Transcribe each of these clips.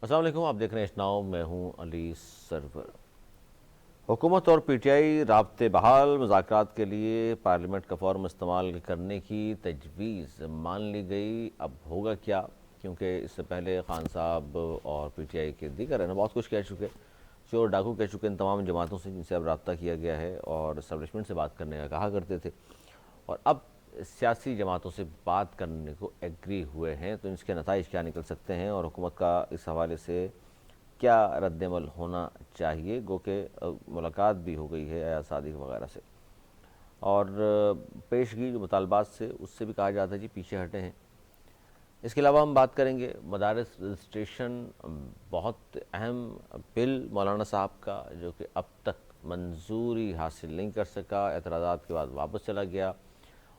السلام علیکم، آپ دیکھ رہے ہیں اشناؤ، میں ہوں علی سرور۔ حکومت اور پی ٹی آئی رابطے بحال، مذاکرات کے لیے پارلیمنٹ کا فورم استعمال کرنے کی تجویز مان لی گئی۔ اب ہوگا کیا؟ کیونکہ اس سے پہلے خان صاحب اور پی ٹی آئی کے دیگر رہنما بہت کچھ کہہ چکے، چور ڈاکو کہہ چکے ان تمام جماعتوں سے جن سے اب رابطہ کیا گیا ہے اور اسٹیبلشمنٹ سے بات کرنے کا کہا کرتے تھے، اور اب سیاسی جماعتوں سے بات کرنے کو ایگری ہوئے ہیں۔ تو اس کے نتائج کیا نکل سکتے ہیں اور حکومت کا اس حوالے سے کیا رد عمل ہونا چاہیے؟ گو کہ ملاقات بھی ہو گئی ہے ایاز صادق وغیرہ سے، اور پیشگی جو مطالبات سے اس سے بھی کہا جاتا ہے جی پیچھے ہٹے ہیں۔ اس کے علاوہ ہم بات کریں گے مدارس رجسٹریشن، بہت اہم بل مولانا صاحب کا جو کہ اب تک منظوری حاصل نہیں کر سکا، اعتراضات کے بعد واپس چلا گیا،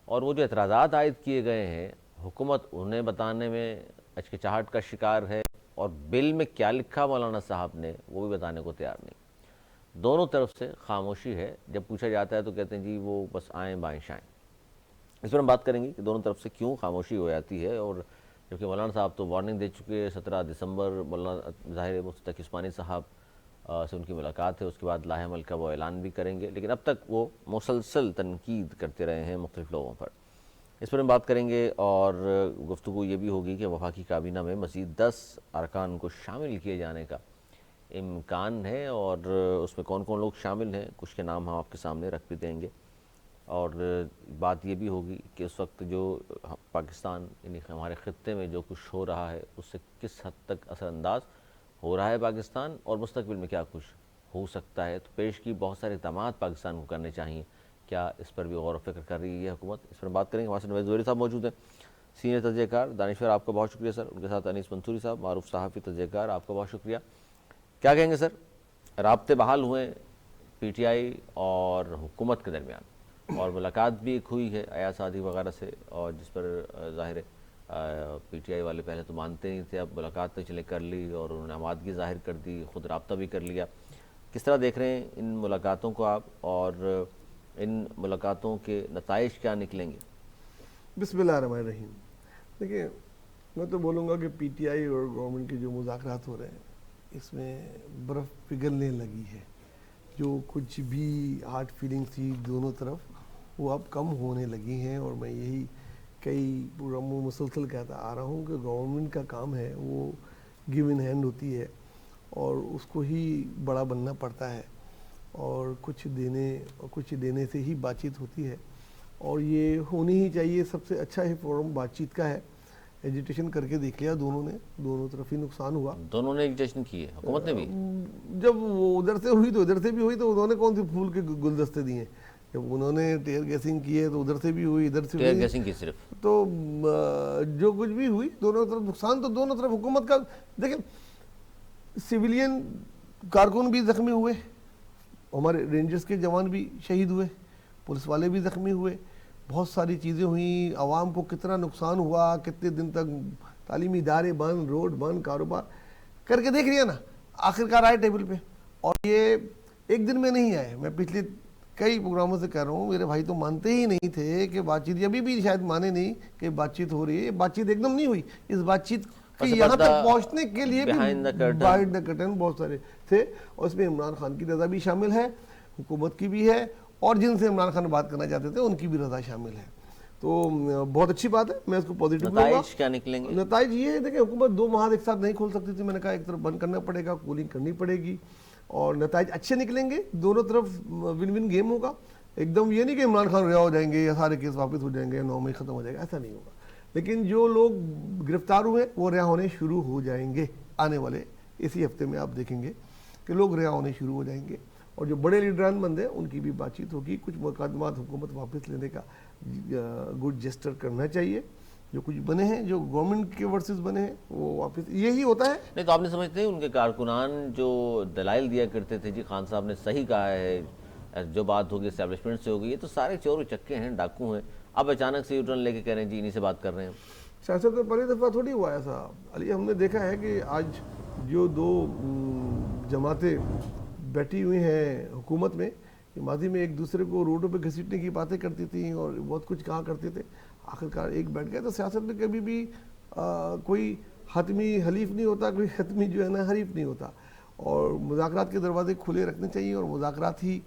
اور وہ جو اعتراضات عائد کیے گئے ہیں حکومت انہیں بتانے میں ہچکچاہٹ کا شکار ہے، اور بل میں کیا لکھا مولانا صاحب نے وہ بھی بتانے کو تیار نہیں۔ دونوں طرف سے خاموشی ہے، جب پوچھا جاتا ہے تو کہتے ہیں جی وہ بس آئیں بائیں شائیں۔ اس پر ہم بات کریں گے کہ دونوں طرف سے کیوں خاموشی ہو جاتی ہے، اور جبکہ مولانا صاحب تو وارننگ دے چکے، 17 دسمبر مولانا ظاہر مفتی تقی عثمانی صاحب سے ان کی ملاقات ہے، اس کے بعد لاہ عمل کا وہ اعلان بھی کریں گے، لیکن اب تک وہ مسلسل تنقید کرتے رہے ہیں مختلف لوگوں پر۔ اس پر ہم بات کریں گے، اور گفتگو یہ بھی ہوگی کہ وفاقی کابینہ میں مزید 10 ارکان کو شامل کیے جانے کا امکان ہے، اور اس میں کون کون لوگ شامل ہیں کچھ کے نام ہم آپ کے سامنے رکھ بھی دیں گے، اور بات یہ بھی ہوگی کہ اس وقت جو پاکستان یعنی ہمارے خطے میں جو کچھ ہو رہا ہے اس سے کس حد تک اثر انداز ہو رہا ہے پاکستان، اور مستقبل میں کیا کچھ ہو سکتا ہے۔ تو پیش کی بہت سارے اقدامات پاکستان کو کرنے چاہیے، کیا اس پر بھی غور و فکر کر رہی ہے حکومت؟ اس پر بات کریں گے۔ ہمارے ساتھ نوید زہری صاحب موجود ہیں، سینئر تجزیہ کار۔ دانشور آپ کا بہت شکریہ سر۔ ان کے ساتھ انیس منصوری صاحب، معروف صحافی تجزیہ کار، آپ کا بہت شکریہ۔ کیا کہیں گے سر؟ رابطے بحال ہوئے پی ٹی آئی اور حکومت کے درمیان، اور ملاقات بھی ایک ہوئی ہے ایاز صادق وغیرہ سے، اور جس پر ظاہر پی ٹی آئی والے پہلے تو مانتے نہیں تھے، اب ملاقات تو چلے کر لی اور انہوں نے آمادگی ظاہر کر دی، خود رابطہ بھی کر لیا۔ کس طرح دیکھ رہے ہیں ان ملاقاتوں کو آپ، اور ان ملاقاتوں کے نتائج کیا نکلیں گے؟ بسم اللہ الرحمن الرحیم۔ دیکھیں، میں تو بولوں گا کہ پی ٹی آئی اور گورنمنٹ کے جو مذاکرات ہو رہے ہیں اس میں برف پگھلنے لگی ہے۔ جو کچھ بھی ہارٹ فیلنگ تھی دونوں طرف وہ اب کم ہونے لگی ہیں، اور میں یہی کئی پروگراموں مسلسل کہتا آ رہا ہوں کہ گورنمنٹ کا کام ہے وہ گیو ان ہینڈ ہوتی ہے، اور اس کو ہی بڑا بننا پڑتا ہے، اور کچھ دینے سے ہی بات چیت ہوتی ہے، اور یہ ہونی ہی چاہیے۔ سب سے اچھا ہی فورم بات چیت کا ہے۔ ایجیٹیشن کر کے دیکھ لیا دونوں نے، دونوں طرف ہی نقصان ہوا۔ دونوں نے ایجیٹیشن کی ہے، حکومت نے بھی؟ جب وہ ادھر سے ہوئی تو ادھر سے بھی ہوئی، تو انہوں نے کون سی پھول کے گلدستے دیے؟ جب انہوں نے ٹیئر گیسنگ کی ہے تو ادھر سے بھی ہوئی، ادھر سے ٹیئر ہوئی، گیسنگ کی صرف؟ تو جو کچھ بھی ہوئی دونوں طرف نقصان تو دونوں طرف حکومت کا۔ دیکھیں، سویلین کارکن بھی زخمی ہوئے، ہمارے رینجرز کے جوان بھی شہید ہوئے، پولیس والے بھی زخمی ہوئے، بہت ساری چیزیں ہوئیں، عوام کو کتنا نقصان ہوا، کتنے دن تک تعلیمی ادارے بند، روڈ بند، کاروبار کر کے دیکھ لیا نا، آخر کار آئے ٹیبل پہ۔ اور یہ ایک دن میں نہیں آئے، میں پچھلے کئی پروگراموں سے کہہ رہا ہوں، میرے بھائی تو مانتے ہی نہیں تھے کہ بات چیت، ابھی بھی شاید مانے نہیں کہ بات چیت ہو رہی ہے۔ بات چیت ایک دم نہیں ہوئی، اس بات چیت کہ یہاں تک پہنچنے کے لیے بھی بہائنڈ دا کرٹن بہت سارے تھے، اور اس میں عمران خان کی رضا بھی شامل ہے، حکومت کی بھی ہے، اور جن سے عمران خان بات کرنا چاہتے تھے ان کی بھی رضا شامل ہے۔ تو بہت اچھی بات ہے، میں اس کو پازیٹیو لوں گا۔ نتائج کیا نکلیں گے؟ نتائج یہ ہے، دیکھیں حکومت 2 ماہ ایک ساتھ نہیں کھول سکتی تھی، میں نے کہا ایک طرف بند کرنا پڑے گا، کولنگ کرنی پڑے گی، اور نتائج اچھے نکلیں گے، دونوں طرف ون ون گیم ہوگا۔ ایک دم یہ نہیں کہ عمران خان رہا ہو جائیں گے یا سارے کیس واپس ہو جائیں گے، 9 مئی ختم ہو جائے گا، ایسا نہیں ہوگا۔ لیکن جو لوگ گرفتار ہوئے وہ رہا ہونے شروع ہو جائیں گے آنے والے اسی ہفتے میں، آپ دیکھیں گے کہ لوگ رہا ہونے شروع ہو جائیں گے، اور جو بڑے لیڈران بندے ہیں ان کی بھی بات چیت ہوگی۔ کچھ مقدمات حکومت واپس لینے کا گڈ جسٹر کرنا چاہیے، جو کچھ بنے ہیں، جو گورنمنٹ کے ورسز بنے ہیں وہ واپس، یہی ہوتا ہے۔ نہیں تو آپ نے سمجھتے ہیں ان کے کارکنان جو دلائل دیا کرتے تھے جی خان صاحب نے صحیح کہا ہے، جو بات ہوگی اسٹیبلشمنٹ سے ہوگی، یہ تو سارے چور چکے ہیں، ڈاکو ہیں، اب اچانک سے یوٹرن لے کے کہہ رہے ہیں جی انہی سے بات کر رہے ہیں؟ سیاست میں پہلی دفعہ تھوڑی ہوا ہے صاحب علی، ہم نے دیکھا ہے کہ آج جو 2 جماعتیں بیٹھی ہوئی ہیں حکومت میں، ماضی میں ایک دوسرے کو روڈوں پہ گھسیٹنے کی باتیں کرتی تھیں اور بہت کچھ کہا کرتے تھے، آخر کار ایک بیٹھ گئے۔ تو سیاست میں کبھی بھی کوئی حتمی حلیف نہیں ہوتا, کوئی حتمی جو ہے نا حریف نہیں ہوتا, اور مذاکرات کے دروازے کھلے رکھنے چاہیے, اور مذاکرات ہی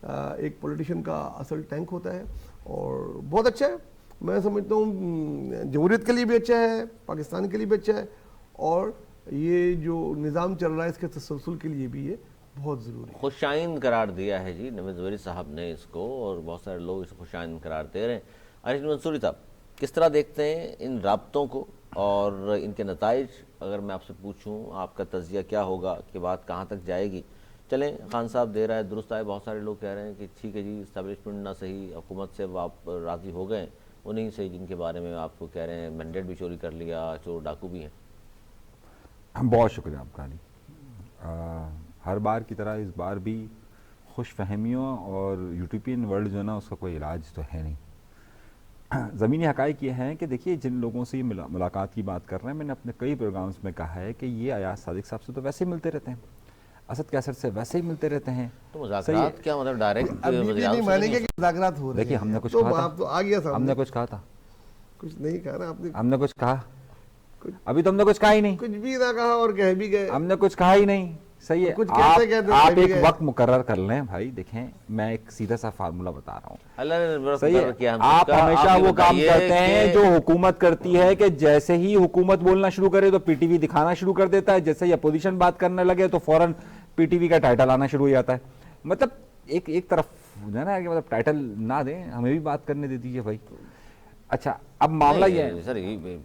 ایک پولیٹیشین کا اصل ٹینک ہوتا ہے, اور بہت اچھا ہے. میں سمجھتا ہوں جمہوریت کے لیے بھی اچھا ہے, پاکستان کے لیے بھی اچھا ہے, اور یہ جو نظام چل رہا ہے اس کے تسلسل کے لیے بھی یہ بہت ضروری ہے. خوش آئند قرار دیا ہے جی نوید زبیری صاحب نے اس کو, اور بہت سارے لوگ اسے خوش آئند قرار دے رہے ہیں. علی منصوری صاحب, کس طرح دیکھتے ہیں ان رابطوں کو اور ان کے نتائج؟ اگر میں آپ سے پوچھوں آپ کا تجزیہ کیا ہوگا کہ بات کہاں تک جائے گی؟ چلیں, خان صاحب دے رہا ہے, درست ہے, بہت سارے لوگ کہہ رہے ہیں کہ ٹھیک ہے جی اسٹیبلشمنٹ نہ صحیح, حکومت سے آپ راضی ہو گئے, انہیں سے جن کے بارے میں آپ کو کہہ رہے ہیں مینڈیٹ بھی چوری کر لیا, چور ڈاکو بھی ہیں. بہت شکریہ آپ کا علی. ہر بار کی طرح اس بار بھی خوش فہمیوں اور یوٹوپین ورلڈ جو ہے نا اس کا کوئی علاج تو ہے نہیں. زمینی حقائق یہ ہیں کہ دیکھیے جن لوگوں سے یہ ملاقات کی بات کر رہے ہیں, میں نے اپنے کئی پروگرامز میں کہا ہے کہ یہ ایاز صادق صاحب سے تو ویسے ہی ملتے رہتے ہیں, اسد کیسر سے ویسے ہی ملتے رہتے ہیں. تو مذاکرات کیا مطلب ڈائریکٹ ابھی بھی نہیں مانیں گے کہ مذاکرات ہو رہے ہیں. دیکھیے ہم نے کچھ تو کہا آپ تو آ گیا تھا, ہم نے کچھ کہا تھا, کچھ نہیں کہا نا آپ نے, ہم نے کچھ کہا, ابھی تو ہم نے کچھ کہا ہی نہیں, کچھ بھی نہ کہا اور کہہ بھی گئے, ہم نے کچھ کہا ہی نہیں. صحیح ہے, آپ ایک وقت مقرر کر لیں بھائی. دیکھیں میں ایک سیدھا سا فارمولا بتا رہا ہوں, صحیح ہے, آپ ہمیشہ وہ کام کرتے ہیں جو حکومت کرتی ہے کہ جیسے ہی حکومت بولنا شروع کرے تو پی ٹی وی دکھانا شروع کر دیتا ہے, جیسے ہی اپوزیشن بات کرنے لگے تو فوراً پی ٹی وی کا ٹائٹل آنا شروع ہو جاتا ہے. مطلب ایک طرف جو ہے نا کہ مطلب ٹائٹل نہ دیں, ہمیں بھی بات کرنے دے دیجیے بھائی. اچھا اب معاملہ یہ ہے سر,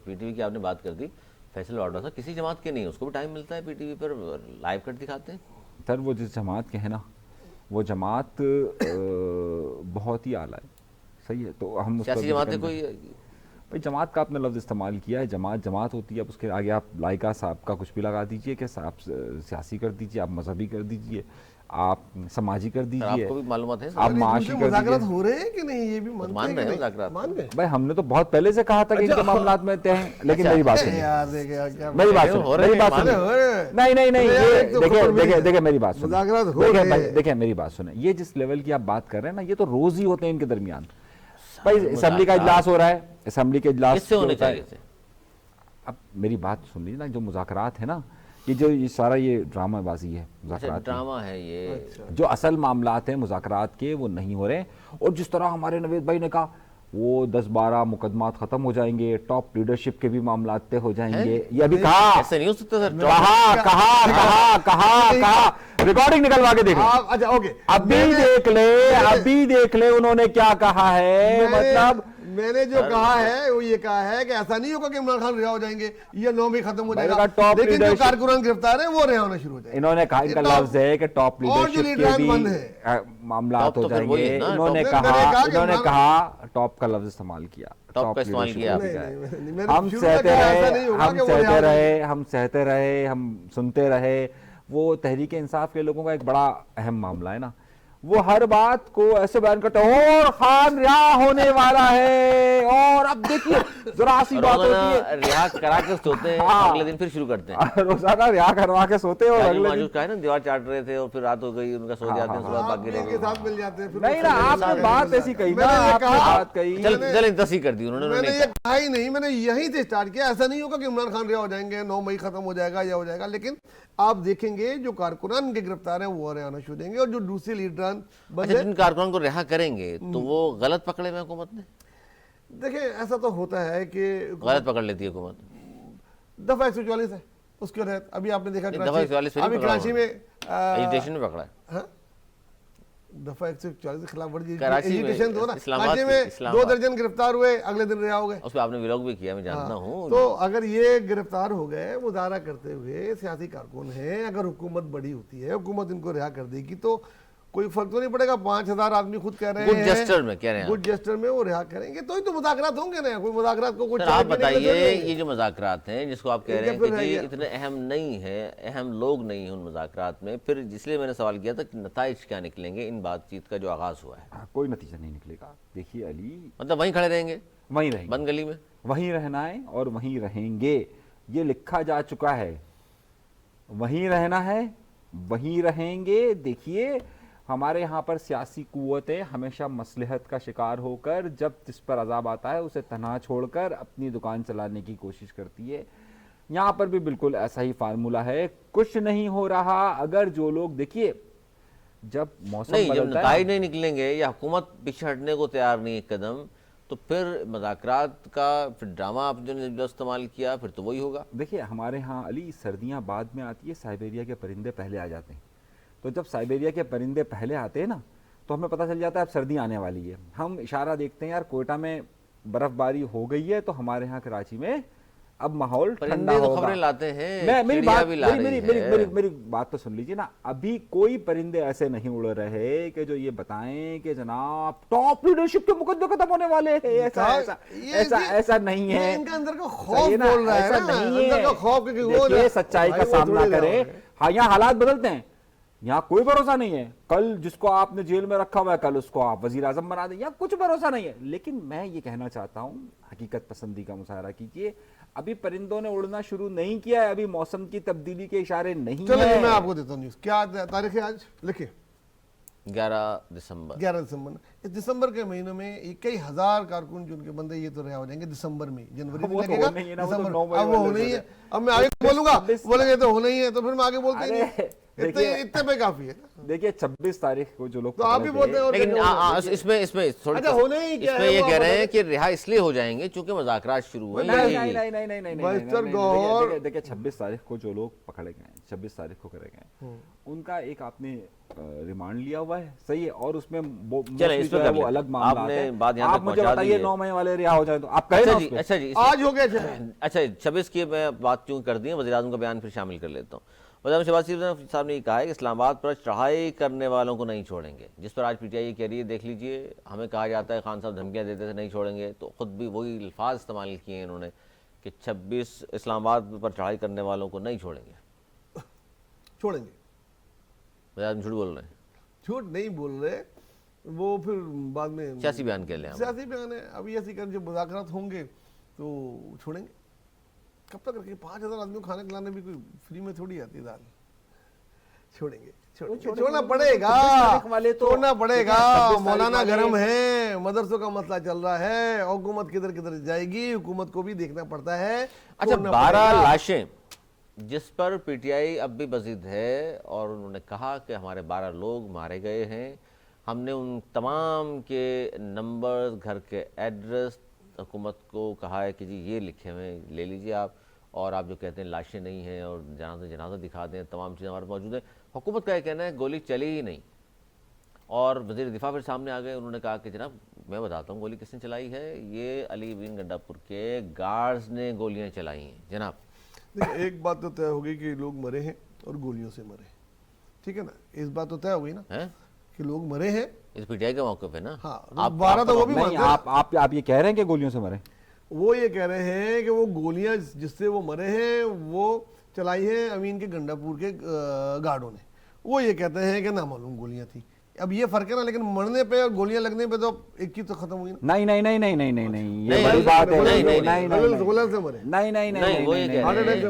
پی ٹی وی کی آپ نے بات کر دی, فیصل آرڈر تھا کسی جماعت کے نہیں, اس کو بھی ٹائم ملتا ہے پی ٹی وی پر لائیو کٹ دکھاتے ہیں. سر وہ جس جماعت کے ہیں نا وہ جماعت بہت ہی اعلیٰ ہے, صحیح ہے. تو ہم سیاسی جماعتیں کوئی بھائی جماعت کا آپ نے لفظ استعمال کیا ہے, جماعت جماعت ہوتی ہے. اب اس کے آگے آپ لائقہ صاحب کا کچھ بھی لگا دیجئے کہ آپ سیاسی کر دیجئے, آپ مذہبی کر دیجئے, آپ سماجی کر دیجئے, آپ کو بھی معلومات ہے, آپ معاشی کر دیجئے. مذاکرات ہو رہے ہیں کہ نہیں یہ بھی مان رہے ہیں مذاکرات؟ بھائی ہم نے تو بہت پہلے سے کہا تھا کہ ان کے معاملات میں طے ہیں, لیکن میری بات سنیے, میری بات سنیے, نہیں دیکھیں میری بات سنیں, دیکھیں میری بات سنیں. یہ جس لیول کی آپ بات کر رہے ہیں نا یہ تو روز ہی ہوتے ہیں ان کے درمیان. بھائی اسمبلی کا اجلاس ہو رہا ہے, اسمبلی کے اجلاس کس سے ہونے چاہیے تھے؟ اب میری بات سن لیجیے نا, جو مذاکرات ہے نا یہ سارا یہ ڈرامہ بازی ہے, مذاکرات ڈرامہ ہے یہ, جو اصل معاملات ہیں مذاکرات کے وہ نہیں ہو رہے ہیں. اور جس طرح ہمارے نوید بھائی نے کہا وہ 10-12 مقدمات ختم ہو جائیں گے, ٹاپ لیڈرشپ کے بھی معاملات طے ہو جائیں گے, یہ ابھی کہا, ایسے نہیں ہو سکتا سر, کہا ریکارڈنگ نکلوا کے دیکھ لیں, ابھی دیکھ لیں انہوں نے کیا کہا ہے. مطلب میں نے جو کہا ہے وہ یہ کہا ہے کہ ایسا نہیں ہوگا کہ عمران خان رہا ہو جائیں گے, یہ 9 میں ختم ہو جائے گا, لیکن جو کارکنان گرفتار ہیں وہ رہا ہونا شروع ہو جائے گا. انہوں نے کہا, ان کا لفظ ہے کہ ٹاپ لیڈرشپ کے بھی معاملات ہو جائیں گے. انہوں نے کہا ٹاپ کا لفظ استعمال کیا, ٹاپ کا استعمال کیا. ہم سہتے رہے, ہم سنتے رہے. وہ تحریک انصاف کے لوگوں کا ایک بڑا اہم معاملہ ہے نا, وہ ہر بات کو ایسے بیان کرتے ہیں اور خان رہا ہونے والا ہے, اور اب دیکھیے ذرا سی بات ہوتی ہے رہا کرا کے سوتے ہیں, اگلے دن پھر شروع کرتے ہیں روزانہ رہا کروا کے سوتے ہیں, اور اگلے دن کا ہے نا دیوار چاٹ رہے تھے اور پھر رات ہو گئی, ان کا سو جاتے ہیں, صبح باقی رہ کے ساتھ مل جاتے ہیں. نہیں نا, آپ نے بات ایسی کہی نا, آپ نے بات کہی, چلیں تصحیح کر دی انہوں نے. میں نے یہ کہا ہی نہیں, میں نے یہیں سے اسٹارٹ کیا. ایسا نہیں ہوگا کہ عمران خان رہا ہو جائیں گے, 9 مئی ختم ہو جائے گا یا ہو جائے گا, لیکن آپ دیکھیں گے جو کارکنان کے گرفتار ہیں وہ رہا ہونا شروع دیں گے, اور جو دوسرے لیڈران جن کارکنان کو رہا کریں گے تو وہ غلط پکڑے میں حکومت نے. دیکھیں ایسا تو ہوتا ہے کہ غلط پکڑ لیتی ہے حکومت. دفعہ 144 ہے اس کے تحت, ابھی آپ نے دیکھا کراچی میں ایجوٹیشن میں پکڑا ہے, دفعہ 144 کے خلاف ورزی ایجوٹیشن تو نا, کراچی میں 2 درجن گرفتار ہوئے, اگلے دن رہا ہو گئے. اس پہ آپ نے ولاگ بھی کیا, میں جانتا ہوں. تو اگر یہ گرفتار ہو گئے مظاہرہ کرتے ہوئے, سیاسی کارکن ہیں, اگر حکومت بڑی ہوتی ہے, حکومت ان کو رہا کر دے گی تو کوئی فرق تو نہیں پڑے گا. 5000 آدمی خود کہہ رہے ہیں گڈ جسٹر میں کہہ رہے ہیں, گڈ جسٹر میں وہ رہا کریں گے تو ہی تو مذاکرات ہوں گے نا. کوئی مذاکرات کو کچھ آپ بتائیے, یہ جو مذاکرات ہیں جس کو آپ کہہ رہے ہیں کہ جی اتنے اہم نہیں ہے, اہم لوگ نہیں ہیں ان مذاکرات میں, پھر اس لیے میں نے سوال کیا تھا کہ نتائج کیا نکلیں گے ان بات چیت کا جو آغاز ہوا ہے؟ کوئی نتیجہ نہیں نکلے گا. دیکھیے علی, مطلب وہیں کھڑے رہیں گے, وہیں رہیں گے, بند گلی میں وہیں رہنا ہے اور وہیں رہیں گے. یہ لکھا جا چکا ہے, وہیں رہنا ہے, وہیں رہیں گے. دیکھیے ہمارے یہاں پر سیاسی قوتیں ہمیشہ مصلحت کا شکار ہو کر جب جس پر عذاب آتا ہے اسے تنہا چھوڑ کر اپنی دکان چلانے کی کوشش کرتی ہے. یہاں پر بھی بالکل ایسا ہی فارمولہ ہے, کچھ نہیں ہو رہا. اگر جو لوگ دیکھیے جب موسم جب نتائج نہیں نکلیں گے یا حکومت پیچھے ہٹنے کو تیار نہیں ایک قدم, تو پھر مذاکرات کا پھر ڈرامہ آپ جو استعمال کیا پھر تو وہی ہوگا. دیکھیے ہمارے ہاں علی سردیاں بعد میں آتی ہے, سائبیریا کے پرندے پہلے آ جاتے ہیں. تو جب سائبیریا کے پرندے پہلے آتے ہیں نا تو ہمیں پتہ چل جاتا ہے اب سردی آنے والی ہے. ہم اشارہ دیکھتے ہیں یار کوئٹہ میں برف باری ہو گئی ہے تو ہمارے ہاں کراچی میں اب ماحول ٹھنڈا ہوگا. خبریں لاتے ہیں, میری بات تو سن لیجیے نا. ابھی کوئی پرندے ایسے نہیں اڑ رہے کہ جو یہ بتائیں کہ جناب ٹاپ لیڈرشپ کے مقدمے ختم ہونے والے ہیں. ایسا نہیں ہے, ان کا اندر کا خوف بول رہا ہے, ایسا نہیں ہے. دیکھیے سچائی کا سامنا کرے. ہاں یہاں حالات بدلتے ہیں, یہاں کوئی بھروسہ نہیں ہے. کل جس کو آپ نے جیل میں رکھا ہوا ہے کل اس کو آپ وزیر اعظم بنا دیں, یا کچھ بھروسہ نہیں ہے. لیکن میں یہ کہنا چاہتا ہوں حقیقت پسندی کا مظاہرہ کیجیے. ابھی پرندوں نے اڑنا شروع نہیں کیا ہے, ابھی موسم کی تبدیلی کے اشارے نہیں ہیں. چلیں میں آپ کو دیتا ہوں نیوز. کیا تاریخ ہے آج لکھیں؟ 11 دسمبر. 11 دسمبر. اس دسمبر کے مہینوں میں کئی ہزار کارکن جو ان کے بندے یہ تو رہا ہو جائیں گے دسمبر میں. جنوری میں لگے گا دسمبر, اب وہ ہونا ہی ہے. اب میں آگے بولوں گا, بولیں گے تو ہونا ہی ہے, تو پھر میں آگے بولتے ہیں اتنے پہ کافی ہے. دیکھیے 26 تاریخ کو جو لوگ تو آپ بھی بولتے ہیں, لیکن اس میں یہ کہہ رہے ہیں کہ رہا اس لیے ہو جائیں گے چونکہ مذاکرات شروع ہوئے. دیکھیے 26 تاریخ کو جو لوگ پکڑے گئے, 26 تاریخ کو کرے گئے, ان کا ایک آپ نے ریمانڈ لیا ہوا ہے, صحیح ہے, اور اس میں وہ الگ معاملہ ہے. آپ مجھے بتائیے 9 مئی والے رہا ہو جائیں تو آپ کہیں. اچھا جی آج ہو گیا. اچھا 26 کی میں بات کیوں کر دی, وزیر اعظم کا بیان پھر شامل کر لیتا ہوں. وزیر شہباز شریف صاحب نے یہ کہا ہے کہ اسلام آباد پر چڑھائی کرنے والوں کو نہیں چھوڑیں گے, جس پر آج پی ٹی آئی یہ کہہ رہی ہے. دیکھ لیجئے ہمیں کہا جاتا ہے خان صاحب دھمکیاں دیتے تھے نہیں چھوڑیں گے, تو خود بھی وہی الفاظ استعمال کیے ہیں انہوں نے کہ 26 اسلام آباد پر چڑھائی کرنے والوں کو نہیں چھوڑیں گے. چھوڑیں گے. وزیر اعظم جھوٹ بول رہے ہیں. جھوٹ نہیں بول رہے, وہ پھر بعد میں سیاسی بیان کہہ لیں. سیاسی بیان ہے. ابھی ایسی کر جب مذاکرات ہوں گے تو چھوڑیں گے. کب تک رکھیں؟ 5000 آدمیوں کو کھانا کھلانے بھی کوئی فری میں تھوڑی آتی ہے دال. چھوڑیں گے, چھوڑنا پڑے گا, چھوڑنا پڑے گا. مولانا گرم ہے, مدرسوں کا مسئلہ چل رہا ہے, حکومت کدھر جائے گی, حکومت کو بھی دیکھنا پڑتا ہے. اچھا 12 لاشیں جس پر پی ٹی آئی اب بھی بزد ہے, اور انہوں نے کہا کہ ہمارے 12 لوگ مارے گئے ہیں. ہم نے ان تمام کے نمبر, گھر کے ایڈریس حکومت کو کہا ہے کہ جی یہ لکھے ہوئے لے لیجئے آپ, اور آپ جو کہتے ہیں لاشیں نہیں ہیں اور جنازہ دکھا دیں, تمام چیزیں ہمارے موجود ہیں. حکومت کا یہ کہنا ہے گولی چلی ہی نہیں. اور وزیر دفاع پھر سامنے آ گئے, انہوں نے کہا کہ جناب میں بتاتا ہوں گولی کس نے چلائی ہے, یہ علی بن گنڈا پور کے گارڈز نے گولیاں چلائی ہیں. جناب ایک بات تو طے ہو گئی کہ لوگ مرے ہیں اور گولیوں سے مرے, ٹھیک ہے نا, اس بات تو طے ہو گئی نا کہ لوگ مرے ہیں. اس پی ٹی آئی کا موقف ہے نا. ہاں 12 تو وہ بھی مانتے ہیں. آپ یہ کہہ رہے ہیں کہ گولیوں سے مرے, وہ یہ کہہ رہے ہیں کہ وہ گولیاں جس سے وہ مرے ہیں وہ چلائی ہیں امین کے گنڈا پور کے گارڈوں نے. وہ یہ کہتے ہیں کہ نامعلوم گولیاں تھیں. اب یہ فرق ہے نا, لیکن مرنے پہ اور گولیاں لگنے پہ تو ایک چیز تو ختم ہوئی نا. نہیں یہ بڑی بات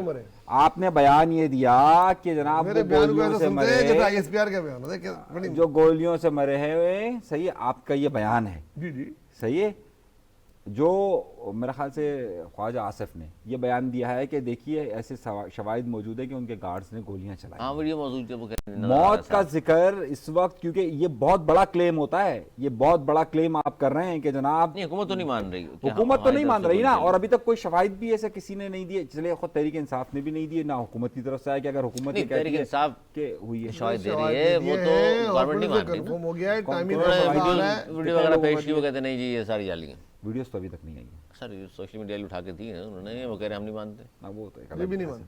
ہے. آپ نے بیان یہ دیا کہ جناب گولیوں سے مرے, جو گولیوں سے مرے ہیں, صحیح ہے, آپ کا یہ بیان ہے, صحیح ہے. جو میرے خیال سے خواجہ آصف نے یہ بیان دیا ہے کہ دیکھیے ایسے شواہد موجود ہے کہ ان کے گارڈز نے گولیاں چلائی. موت کا ذکر اس وقت, کیونکہ یہ بہت بڑا کلیم ہوتا ہے, یہ بہت بڑا کلیم آپ کر رہے ہیں کہ جناب حکومت تو نہیں مان رہی, حکومت تو نہیں مان رہی نا, اور ابھی تک کوئی شواہد بھی ایسے کسی نے نہیں دیے. چلے خود تحریک انصاف نے بھی نہیں دیے, نہ حکومت کی طرف سے آیا کہ اگر حکومت تحریک انصاف کے ہوئی ہے شواہد دے رہی ہے, وہ تو گورنمنٹ نہیں مان رہی. ویڈیو وغیرہ پیش کی, وہ کہتے نہیں جی یہ ساری جعلی ہیں. ویڈیوز تو ابھی تک نہیں آئی ہیں سر, سوشل میڈیا اٹھا کے دی ہیں انہوں نے, وہ کہہ رہے ہم نہیں مانتے. وہ تو یہ بھی نہیں مانتے.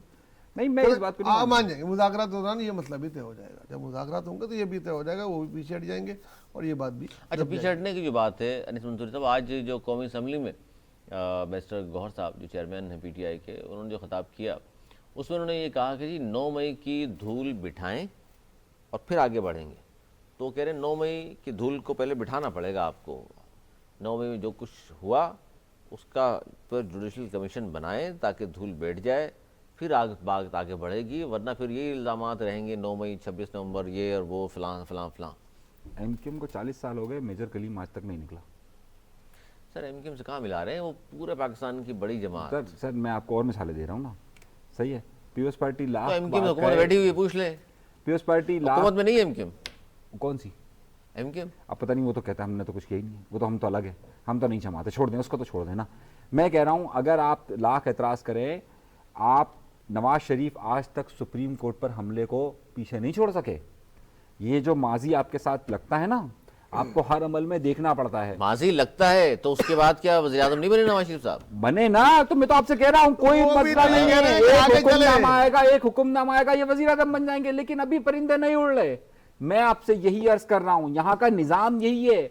نہیں میں اس بات کو آپ مان جائیں گے مذاکرات دوران یہ مسئلہ بھی طے ہو جائے گا. جب مذاکرات ہوں گے تو یہ بھی طے ہو جائے گا, وہ بھی پیچھے ہٹ جائیں گے اور یہ بات بھی. اچھا پیچھے ہٹنے کی جو بات ہے انیس منصوری صاحب, آج جو قومی اسمبلی میں مسٹر گوہر صاحب جو چیئرمین ہیں پی ٹی آئی کے, انہوں نے جو خطاب کیا اس میں انہوں نے یہ کہا کہ جی 9 مئی کی دھول بٹھائیں اور پھر آگے بڑھیں گے. تو وہ کہہ رہے ہیں 9 مئی کی دھول کو پہلے بٹھانا پڑے گا آپ کو. 9 مئی میں جو کچھ ہوا اس کا پھر جوڈیشل کمیشن بنائیں تاکہ دھول بیٹھ جائے, پھر بات آگے بڑھے گی, ورنہ پھر یہی الزامات رہیں گے 9 مئی 26 نومبر یہ اور وہ فلاں فلاں فلاں. ایم کیو ایم کو 40 سال ہو گئے, میجر کلیم آج تک نہیں نکلا. سر ایم کیو ایم سے کہاں ملا رہے ہیں, وہ پورے پاکستان کی بڑی جماعت. سر میں آپ کو اور مثالیں دے رہا ہوں نا, صحیح ہے. پیپلز پارٹی لاکھ ایم کیو حکومت بیٹھی ہوئی ہے, پوچھ لیں. پیپلز پارٹی حکومت میں نہیں ہے ایم کیو. کون سی ایم کیو؟ اب پتہ نہیں, وہ تو کہتا ہے ہم نے تو کچھ کیا ہی نہیں ہے, وہ تو ہم تو الگ ہے, ہم تو نہیں جماعت ہے, چھوڑ دیں اس کو, تو چھوڑ دیں نا. میں کہہ رہا ہوں اگر آپ لاکھ اعتراض کریں, آپ نواز شریف آج تک سپریم کورٹ پر حملے کو پیچھے نہیں چھوڑ سکے. یہ جو ماضی آپ کے ساتھ لگتا ہے نا, آپ کو ہر عمل میں دیکھنا پڑتا ہے. ماضی لگتا ہے تو اس کے بعد کیا وزیر اعظم نہیں بنے نواز شریف صاحب؟ بنے نا, تو میں تو آپ سے کہہ رہا ہوں کوئی مسئلہ نہیں ہے, ایک حکم نامہ آئے گا, ایک حکم نامہ آئے گا, یہ وزیر اعظم بن جائیں گے. لیکن ابھی پرندے نہیں اڑ رہے. میں آپ سے یہی عرض کر رہا ہوں, یہاں کا نظام یہی ہے.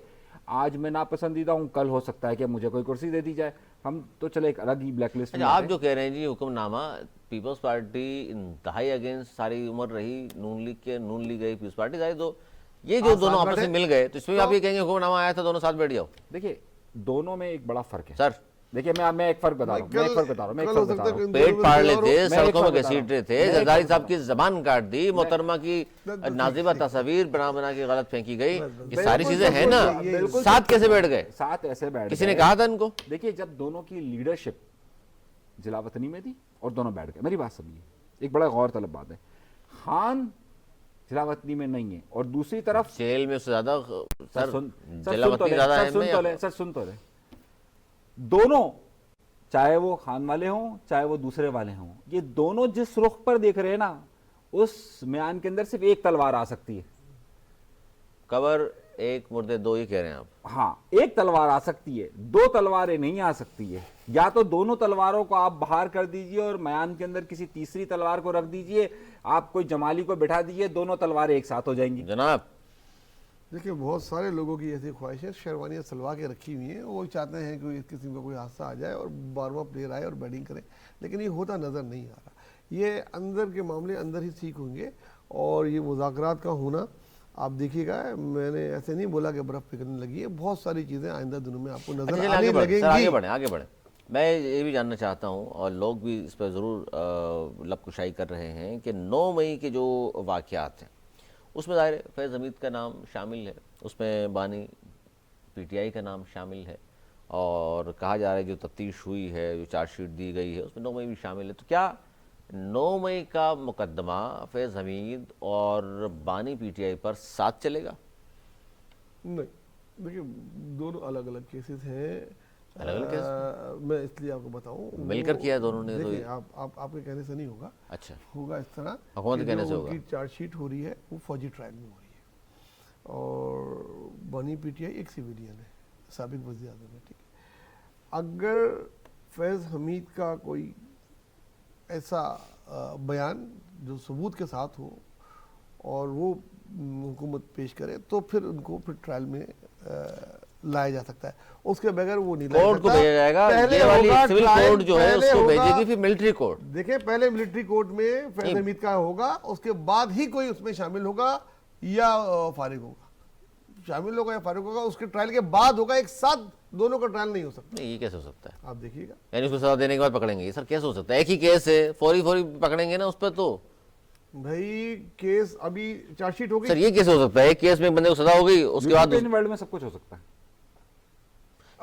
آج میں ناپسندیدہ ہوں, کل ہو سکتا ہے کہ مجھے کوئی کرسی دے دی جائے, ہم تو چلے ایک الگ ہی بلیک لسٹ میں. آپ جو کہہ رہے ہیں جی حکم نامہ, پیپلز پارٹی انتہائی اگینسٹ ساری عمر رہی نون لیگ کے, نون لیگ گئی پیپلز پارٹی گئی, تو یہ جو دونوں آپس میں مل گئے تو اس میں آپ یہ کہیں گے حکم نامہ آیا تھا دونوں ساتھ بیٹھ جاؤ. دیکھیے دونوں میں ایک بڑا فرق ہے سر. دیکھیے میں ایک فرق بتا رہا ہوں, پیٹ پاڑ لیتے تھے, سڑکوں میں گھسیٹ رہے تھے, زرداری صاحب کی زبان کاٹ دی, محترمہ کی نازیبہ تصاویر بنا کے غلط پھینکی گئی, یہ ساری چیزیں ہیں نا, ساتھ کیسے بیٹھ گئے؟ ساتھ ایسے بیٹھ گئے, کسی نے کہا تھا ان کو؟ دیکھیے جب دونوں کی لیڈرشپ ضلع وطنی میں تھی اور دونوں بیٹھ گئے, میری بات سمجھیے, ایک بڑا غور طلب بات ہے, خان ضلع وطنی میں نہیں ہے اور دوسری طرف جیل میں اس سے زیادہ ضلع وطنی زیادہ ہے. سر سن تو لے, دونوں چاہے وہ خان والے ہوں چاہے وہ دوسرے والے ہوں, یہ دونوں جس رخ پر دیکھ رہے ہیں نا, اس میان کے اندر صرف ایک تلوار آ سکتی ہے. کور ایک مردے دو, یہ کہہ رہے ہیں آپ؟ ہاں, ایک تلوار آ سکتی ہے, دو تلواریں نہیں آ سکتی ہے. یا تو دونوں تلواروں کو آپ باہر کر دیجئے اور میان کے اندر کسی تیسری تلوار کو رکھ دیجئے, آپ کوئی جمالی کو بٹھا دیجئے, دونوں تلواریں ایک ساتھ ہو جائیں گی. جناب دیکھیں بہت سارے لوگوں کی ایسی خواہش ہے, شیروانیاں سلوا کے رکھی ہوئی ہیں, وہ چاہتے ہیں کہ اس قسم کا کوئی حادثہ آ جائے اور بارواں پلیئر آئے اور بیٹنگ کرے, لیکن یہ ہوتا نظر نہیں آ رہا. یہ اندر کے معاملے اندر ہی ٹھیک ہوں گے, اور یہ مذاکرات کا ہونا آپ دیکھیے گا, میں نے ایسے نہیں بولا کہ برف پگھلنے لگی ہے, بہت ساری چیزیں آئندہ دنوں میں آپ کو نظر آنے لگیں گی. آگے بڑھیں. میں یہ بھی جاننا چاہتا ہوں, اور لوگ بھی اس پہ ضرور لب کشائی کر رہے ہیں, کہ 9 مئی کے جو واقعات ہیں اس میں ظاہر فیض حمید کا نام شامل ہے, اس میں بانی پی ٹی آئی کا نام شامل ہے, اور کہا جا رہا ہے جو تفتیش ہوئی ہے, جو چارج شیٹ دی گئی ہے, اس میں 9 مئی بھی شامل ہے. تو کیا 9 مئی کا مقدمہ فیض حمید اور بانی پی ٹی آئی پر ساتھ چلے گا؟ نہیں, دیکھیں دونوں الگ الگ کیسز ہیں. الگ الگ کیسز میں اس لیے آپ کو بتاؤں, مل کر کیا دونوں نے. دیکھیں آپ کے کہنے سے نہیں ہوگا, اچھا ہوگا اس طرح, حکومت کے کہنے سے ہوگا. ان کی چارج شیٹ ہو رہی ہے وہ فوجی ٹرائل میں ہو رہی ہے, اور بانی پی ٹی آئی ایک سویلین ہے, سابق وزیر اعظم ہے. ٹھیک ہے, اگر فیض حمید کا کوئی ایسا بیان جو ثبوت کے ساتھ ہو اور وہ حکومت پیش کرے, تو پھر ان کو پھر ٹرائل میں لایا جا سکتا ہے. اس کے بغیر وہ نہیں لایا کورٹ کو بھیجا جائے گا. یہ والی سول کورٹ جو ہے اس کو بھیجے گی پھر ملٹری کورٹ. دیکھیں پہلے ملٹری کورٹ میں فیض حمید کا ہوگا, اس کے بعد ہی کوئی اس میں شامل ہوگا یا فارغ ہوگا, شامل ہوگا یا فارغ ہوگا, اس کے ٹرائل کے بعد ہوگا. ایک ساتھ دونوں کا ٹرائل نہیں ہو سکتا. نہیں, یہ کیسے ہو سکتا ہے؟ آپ دیکھیے گا, یعنی اس کو سزا دینے کے بعد پکڑیں گے, سر کیسے ہو سکتا ہے؟ ایک ہی کیس ہے, فوری پکڑیں گے نا اس پہ. تو بھائی کیس ابھی چارج شیٹ ہوگی. سر یہ کیسے ہو سکتا ہے؟ ایک کیس میں ایک بندے کو سزا ہو گئی, اس کے بعد ورلڈ میں سب کچھ ہو سکتا ہے.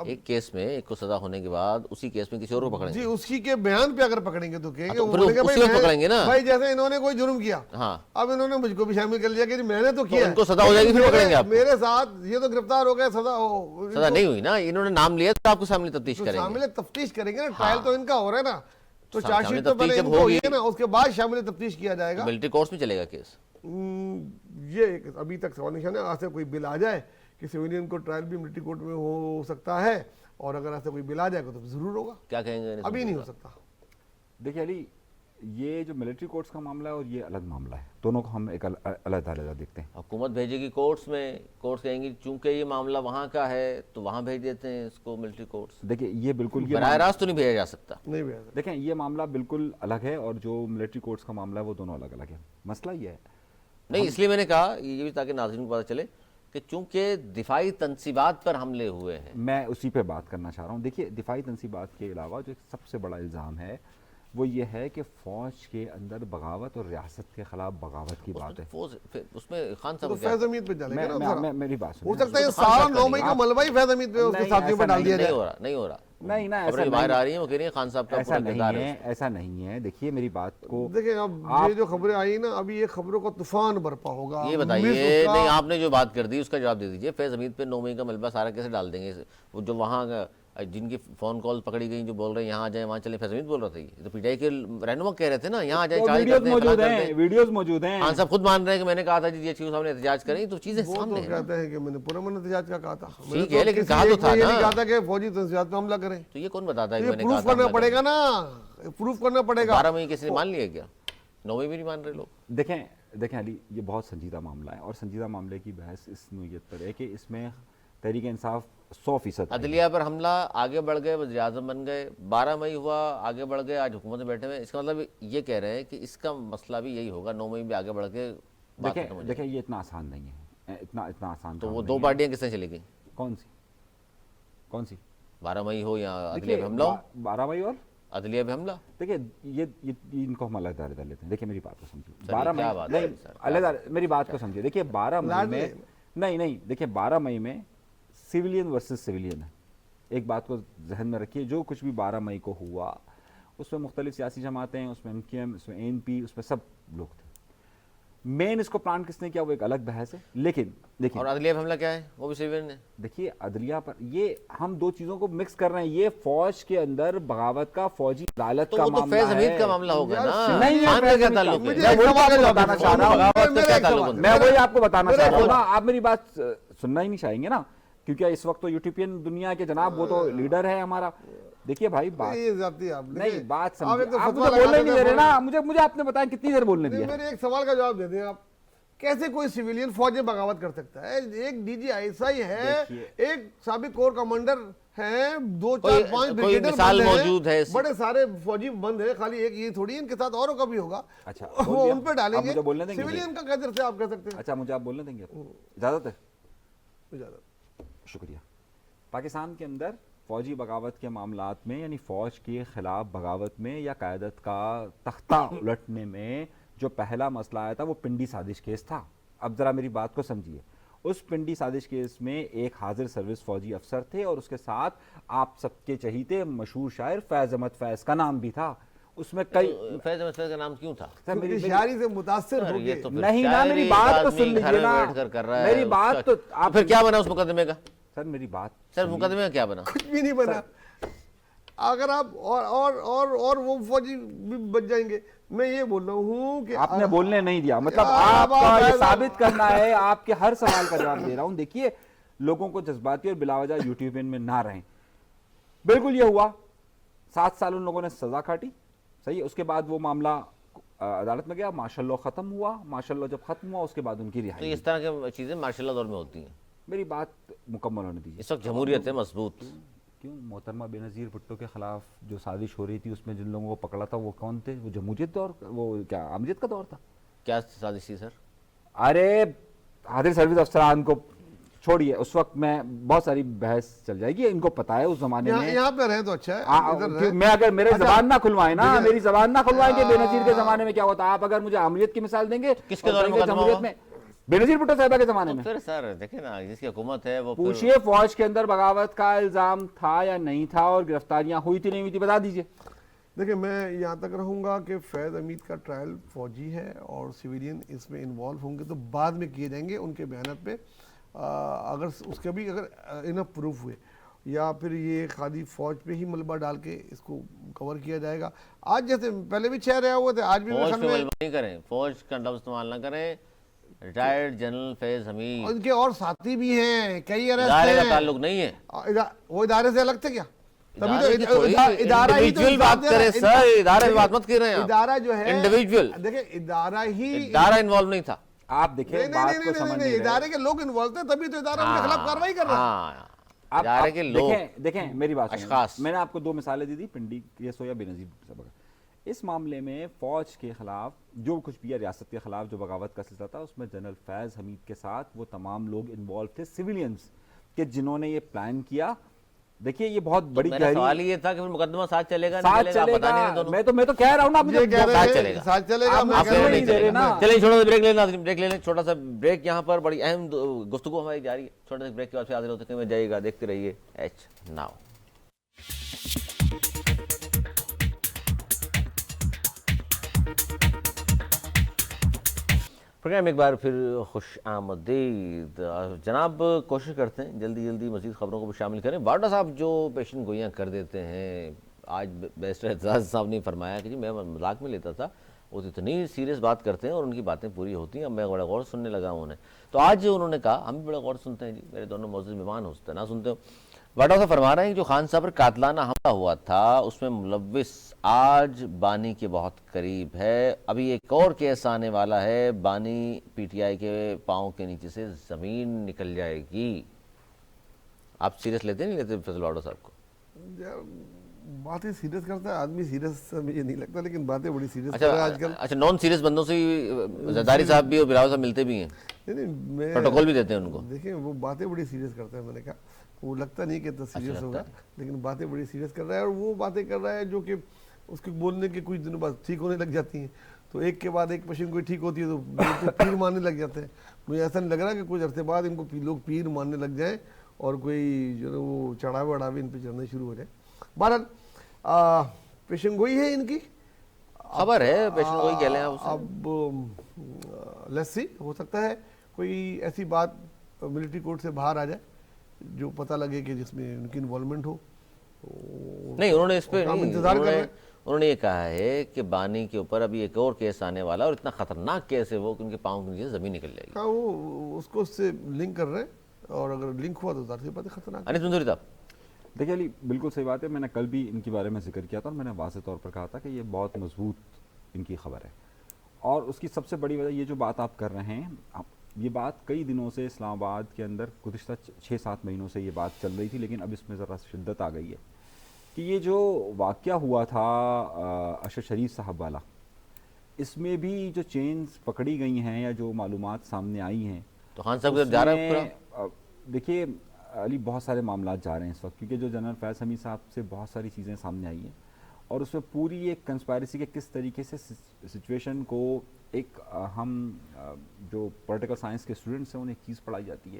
ایک کیس میں ایک کو سزا ہونے کے بعد اسی کیس میں کسی اور کو پکڑیں گے. جی, اسی کے بیان پہ اگر پکڑیں گے تو کہیں گے پکڑیں گے نا. بھائی جیسے انہوں نے کوئی جرم کیا, ہاں, اب انہوں نے مجھ کو بھی شامل کر لیا کہ میں نے تو کیا, ان کو سزا ہو جائے گی پھر پکڑیں گے آپ. میرے ساتھ یہ تو گرفتار ہو گئے, سزا نہیں ہوئی نا, انہوں نے نام لیا تو آپ کو سامنے تفتیش کریں گے. شامل تفتیش کریں گے نا, ٹرائل تو ان کا ہو رہا ہے نا, تو چارج شیٹ تو پہلے ان کو ہوئی ہے نا, اس کے بعد شامل تفتیش کیا جائے گا. ملٹری کورٹس میں چلے گا کیس. یہ ابھی تک سوال نشان ہے. آج سے کوئی بل آ جائے کہ سویلین کو ٹرائل بھی ملٹری کورٹ میں ہو سکتا ہے, اور اگر ایسا کوئی بل آ جائے گا تو ضرور ہوگا. کیا کہیں گے؟ ابھی نہیں ہو سکتا. دیکھیے علی, یہ جو ملٹری کورٹس کا معاملہ ہے اور یہ الگ معاملہ ہے, دونوں کو ہم ایک علیحدہ دیکھتے ہیں. حکومت بھیجے گی کورٹس میں, کورٹس کہیں گی چونکہ یہ معاملہ وہاں کا ہے تو وہاں بھیج دیتے ہیں اس کو ملٹری کورٹس. دیکھیں یہ بالکل براہ راست تو نہیں بھیجا جا سکتا. نہیں بھیجا سکتا. دیکھیں یہ معاملہ بالکل الگ ہے, اور جو ملٹری کورٹس کا معاملہ ہے وہ دونوں الگ الگ ہے. مسئلہ یہ ہے نہیں, اس لیے میں نے کہا یہ بھی تاکہ ناظرین کو پتہ چلے کہ چونکہ دفاعی تنصیبات پر حملے ہوئے ہیں. میں اسی پہ بات کرنا چاہ رہا ہوں. دیکھیے دفاعی تنصیبات کے علاوہ جو سب سے بڑا الزام ہے وہ یہ ہے کہ فوج کے اندر بغاوت اور ریاست کے خلاف بغاوت کی بات ہے. اس میں خان صاحب فیض حمید پہ ڈالیں گے نا, میری بات ہو سکتا ہے یہ سارا 9 مئی کا ملبہ ہی فیض حمید پہ اس کے ساتھیوں پہ ڈال دیا جائے. نہیں ہو رہا. نہیں نا خبریں باہر آ رہی ہیں وہ کہہ رہی ہیں خان صاحب کا ایسا نہیں ہے، ایسا نہیں ہے. دیکھیے میری بات کو دیکھیں اب یہ جو خبریں آئی نا ابھی یہ خبروں کا طوفان برپا ہوگا. یہ بتائیے نہیں آپ نے جو بات کر دی اس کا جواب دے دیجیے. فیض حمید پہ 9 مئی کا ملبہ سارا کیسے ڈال دیں گے؟ وہ جو وہاں جن کی فون کال پکڑی گئی جو بول رہے ہیں یہاں آ جائیں وہاں چلیں، فیض حمید بول رہا تھا. یہ تو پی ٹی آئی کے رہنما کہہ رہے تھے نا یہاں آ جائیں، ویڈیوز موجود ہیں. خان صاحب خود مان رہے ہیں کہ میں نے کہا تھا جی یہ صاحب نے احتجاج کریں، تو چیزیں سامنے ہیں. کہتے ہیں کہ میں نے پرامن احتجاج کا کہا تھا. ٹھیک ہے لیکن کہا تو تھا یہ نہیں کہا تھا کہ فوجی تنصیبات پہ حملہ کریں. تو یہ کون بتاتا ہے کہ میں نے پروف کرنا پڑے گا نا، پروف کرنا پڑے گا. 12 مئی کسی نے مان لیا کیا؟ 9 مئی بھی نہیں مان رہے لوگ. دیکھیں علی، یہ بہت سنجیدہ معاملہ ہے اور سنجیدہ معاملے کی بحث اس نوعیت پر ہے کہ اس میں تحریک انصاف 100%. عدلیہ پر حملہ، آگے بڑھ گئے، وزیر اعظم بن گئے، 12 مئی ہوا، آگے بڑھ گئے، آج حکومت میں بیٹھے ہوئے. اس کا مطلب یہ کہہ رہے ہیں کہ اس کا مسئلہ بھی یہی ہوگا، 9 مئی بھی آگے بڑھ کے بات ختم ہو جائے. دیکھیں یہ اتنا آسان نہیں ہے، اتنا آسان. تو وہ 2 پارٹیاں کس سے چلی گئیں؟ کون سی 12 مئی ہو یا عدلیہ پہ حملہ ہو؟ 12 مئی اور عدلیہ پہ حملہ. دیکھیں یہ ان کو ہم علیحدہ لیتے ہیں. دیکھیں میری بات کو سمجھیے. 12 مئی علیحدہ میری بات کو سمجھیے. دیکھیے 12 مئی میں نہیں دیکھیں 12 مئی میں سویلین ورسز سویلین ہے. ایک بات کو ذہن میں رکھیے، جو کچھ بھی 12 مئی کو ہوا اس میں مختلف سیاسی جماعتیں، اس میں MQM، اس میں ANP، اس میں سب لوگ تھے. مین اس کو پلان کس نے کیا وہ ایک الگ بحث ہے. لیکن دیکھیں اور عدلیہ پہ حملہ کیا ہے؟ وہ بھی سویلین نے. دیکھیے عدلیہ پر یہ ہم 2 چیزوں کو مکس کر رہے ہیں. یہ فوج کے اندر بغاوت کا، فوجی عدالت کا معاملہ ہے. فیض حمید کا معاملہ ہوگا نا. نہیں خان کا کیا تعلق ہے؟ میں وہی آپ کو بتانا چاہ رہا ہوں نا. آپ میری بات سننا ہی نہیں چاہیں گے نا، کیونکہ اس وقت تو یوٹیوپین دنیا کے جناب وہ تو لیڈر ہے ہمارا. دیکھیے بھائی بات نہیں، بات سمجھے. آپ مجھے بولنے نہیں دے رہے نا. مجھے آپ نے بتایا کتنی دیر بولنے دیا. میرے ایک سوال کا جواب دے دیں آپ. کیسے کوئی سویلین فوج میں بغاوت کر سکتا ہے؟ ایک DGI ہے، ایک سابق کور کمانڈر ہیں، 2 4 5 بریگیڈر ہیں، بڑے سارے فوجی بند ہیں. خالی ایک یہ تھوڑی ان کے ساتھ اوروں کا بھی ہوگا. اچھا وہ ان پہ ڈالیں گے. سویلین کا قدر سے آپ کہہ سکتے ہیں. اچھا مجھے آپ بولنے دیں گے؟ اجازت ہے؟ اجازت. شکریہ. پاکستان کے اندر فوجی بغاوت کے معاملات میں، یعنی فوج کے خلاف بغاوت میں یا قیادت کا تختہ الٹنے میں جو پہلا مسئلہ آیا تھا وہ پنڈی سازش کیس تھا. اب ذرا میری بات کو سمجھیے. اس پنڈی سازش کیس میں ایک حاضر سروس فوجی افسر تھے اور اس کے ساتھ آپ سب کے چہیتے مشہور شاعر فیض احمد فیض کا نام بھی تھا. اس میں کئی فیض احمد فیض کا نام کیوں تھا؟ شاعری سے متاثر ہو گئے. نہیں نا، میری بات تو سن لیجیے نا. میری بات تو آپ پھر کیا بنا اس مقدمے کا؟ سر میری بات سر مقدمے کا کیا بنا؟ کچھ بھی نہیں بنا. اگر آپ اور وہ فوجی بھی بچ جائیں گے. میں یہ بول رہا ہوں کہ آپ نے بولنے نہیں دیا، مطلب آپ کا یہ ثابت کرنا ہے. آپ کے ہر سوال کا جواب دے رہا ہوں. دیکھیے لوگوں کو جذباتی اور بلا وجہ یوٹیوب میں نہ رہیں. بالکل یہ ہوا. 7 سال ان لوگوں نے سزا کاٹی. صحیح. اس کے بعد وہ معاملہ عدالت میں گیا، ماشاء اللہ ختم ہوا. ماشاء اللہ جب ختم ہوا اس کے بعد ان کی رہائی. تو اس طرح کی چیزیں ماشاء اللہ دور میں ہوتی ہیں. میری بات مکمل ہونے دیجیے. اس وقت جمہوریت ہے مضبوط. کیوں؟ محترمہ بے نظیر بھٹو کے خلاف جو سازش ہو رہی تھی اس میں جن لوگوں کو پکڑا تھا وہ کون تھے؟ وہ جمہوریت دور، وہ کیا عامریت کا دور تھا؟ کیا سازش تھی سر؟ ارے حاضر سروس افسران کو چھوڑیے. اس وقت میں بہت ساری بحث چل جائے گی. ان کو پتا ہے اس زمانے میں یہاں پہ رہے تو اچھا ہے. میں اگر میرے زبان نہ کھلوائیں نا، میری زبان نہ کھلوائیں کہ بے نظیر کے زمانے میں کیا ہوتا. آپ اگر مجھے عامریت کی مثال دیں گے کس کے دور میں جمہوریت میں بے نظیر بھٹو صاحبہ کے زمانے میں. پھر سر دیکھیں نا جس کی حکومت ہے وہ پوچھئے فوج کے اندر بغاوت کا الزام تھا یا نہیں تھا اور گرفتاریاں ہوئی تھی نہیں ہوئی تھی، بتا دیجئے. دیکھیں میں یہاں تک رہوں گا کہ فیض حمید کا ٹرائل فوجی ہے اور سویلین اس میں انوالو ہوں گے تو بعد میں کیے جائیں گے ان کے بیانات پہ. اگر اس کے بھی اگر انف پروف ہوئے یا پھر یہ خالی فوج پہ ہی ملبہ ڈال کے اس کو کور کیا جائے گا. آج جیسے پہلے بھی 6 رہے ہوئے تھے، آج بھی فوج پہ ملبہ نہیں کریں، فوج کا لفظ استعمال نہ کریں. ریٹائرڈ جنرل فیض حمید، ان کے اور ساتھی بھی ہیں، کئی ادارے کا تعلق نہیں ہے. وہ ادارے سے الگ تھے کیا؟ تبھی تو ادارہ ہی تو بات کریں سر. ادارے کی بات مت کر رہے ہیں. ادارہ جو ہے انڈیویجول، دیکھیں ادارہ ہی، ادارہ انوالو نہیں تھا. آپ دیکھیں بات کو سمجھ نہیں رہے. ادارے کے لوگ انوالو تھے تبھی تو ادارہ ان کے خلاف کارروائی کر رہا ہے. ادارے کے لوگ دیکھیں میری بات اشخاص. میں نے آپ کو 2 مثالیں دی پنڈی کیس ہو یا بے نظیر صاحب کا. اس معاملے میں فوج کے خلاف جو کچھ بھی ریاست کے خلاف جو بغاوت کا سلسلہ تھا اس میں جنرل فیض حمید کے ساتھ وہ تمام لوگ انوالو تھے سویلینز کہ جنہوں نے یہ پلان کیا. دیکھیے یہ بہت بڑی میرا سوال یہ تھا کہ مقدمہ ساتھ چلے گا ساتھ چلے گا. میں تو کہہ رہا ہوں نا مجھے ساتھ چلے گا. چلیں چھوٹا سا بریک لے لیں. چھوٹا سا بریک یہاں پر بڑی اہم گفتگو ہماری جاری ہے. چھوٹا سا بریک کے بعد پھر حاضر ہوتے ہیں. جائیے گا دیکھتے رہیے ایچ ناؤ. پروگرام ایک بار پھر خوش آمدید جناب. کوشش کرتے ہیں جلدی جلدی مزید خبروں کو بھی شامل کریں. واڈا صاحب جو پیشن گوئیاں کر دیتے ہیں, آج بیرسٹر اعتزاز صاحب نے فرمایا کہ جی میں مذاق میں لیتا تھا, وہ اتنی سیریس بات کرتے ہیں اور ان کی باتیں پوری ہوتی ہیں. اب میں بڑا غور سننے لگا ہوں انہیں. تو آج انہوں نے کہا ہم بھی بڑا غور سنتے ہیں جی, میرے دونوں معزز مہمان ہوتے ہیں نہ سنتے ہو. واڈا صاحب فرما رہے ہیں کہ جو خان صاحب پر قاتلانہ حملہ ہوا تھا اس میں ملوث آج بانی کے بہت قریب ہے. ابھی ایک اور کیس آنے والا ہے, بانی پی ٹی آئی کے پاؤں کے نیچے سے زمین نکل جائے گی. آپ سیریس لیتے نہیں لیتے فیصل واڈا صاحب کو؟ باتیں سیریس کرتا ہے آدمی, سیریس مجھے نہیں لگتا, لیکن باتیں بڑی سیریس کر رہا ہے آج کل. اچھا, نان سیریس بندوں سے زرداری صاحب بھی اور بلاول صاحب ملتے بھی ہیں, پروٹوکول بھی دیتے ہیں ان کو. دیکھیں وہ باتیں بڑی سیریس کرتا ہے, میں نے کہا وہ لگتا نہیں کہ اتنا سیریس ہوگا, لیکن باتیں بڑی سیریس کر رہا ہے. اور وہ باتیں کر رہا ہے جو کہ اس کے بولنے کے کچھ دنوں بعد ٹھیک ہونے لگ جاتی ہیں. تو ایک کے بعد ایک پیشنٹ کوئی ٹھیک ہوتی ہے تو پیر ماننے لگ جاتے ہیں. مجھے ایسا نہیں لگ رہا کہ کچھ عرصے بعد ان کو لوگ پیر ماننے لگ جائیں اور کوئی جو ہے وہ چڑھاوے وڑھاوے ان پہ چڑھنے شروع ہو جائے. بہرحال پیشن گوئی ہے ان کی, خبر ہے پیشن گوئی کہہ لیں. اب لیٹس سی, ہو سکتا ہے کوئی ایسی بات ملٹری کورٹ سے باہر آ جائے جو پتہ لگے کہ جس میں ان کی انوالومنٹ ہو. نہیں, انہوں نے اس پہ انتظار کر رہے ہیں. انہوں نے یہ کہا ہے کہ بانی کے اوپر ابھی ایک اور کیس آنے والا اور اتنا خطرناک کیس ہے وہ کہ ان کے پاؤں کے نیچے زمین نکل جائے گی. ہاں, وہ اس کو اس سے لنک کر رہے ہیں, اور اگر لنک ہوا تو ظاہر سی بات ہے خطرناک. انیس منظوری صاحب دیکھیے علی, بالکل صحیح بات ہے. میں نے کل بھی ان کے بارے میں ذکر کیا تھا اور میں نے واضح طور پر کہا تھا کہ یہ بہت مضبوط ان کی خبر ہے. اور اس کی سب سے بڑی وجہ یہ جو بات آپ کر رہے ہیں, یہ بات کئی دنوں سے اسلام آباد کے اندر گزشتہ 6-7 مہینوں سے یہ بات چل رہی تھی, لیکن اب اس میں ذرا شدت آ گئی ہے کہ یہ جو واقعہ ہوا تھا اشرف شریف صاحب والا, اس میں بھی جو چینز پکڑی گئی ہیں یا جو معلومات سامنے آئی ہیں, تو خان صاحب جا رہا ہے. دیکھیے علی, بہت سارے معاملات جا رہے ہیں اس وقت, کیونکہ جو جنرل فیض حمید صاحب سے بہت ساری چیزیں سامنے آئی ہیں اور اس میں پوری ایک کنسپائریسی کے کس طریقے سے سچویشن کو ایک ہم جو پولیٹیکل سائنس کے اسٹوڈنٹس ہیں انہیں ایک چیز پڑھائی جاتی ہے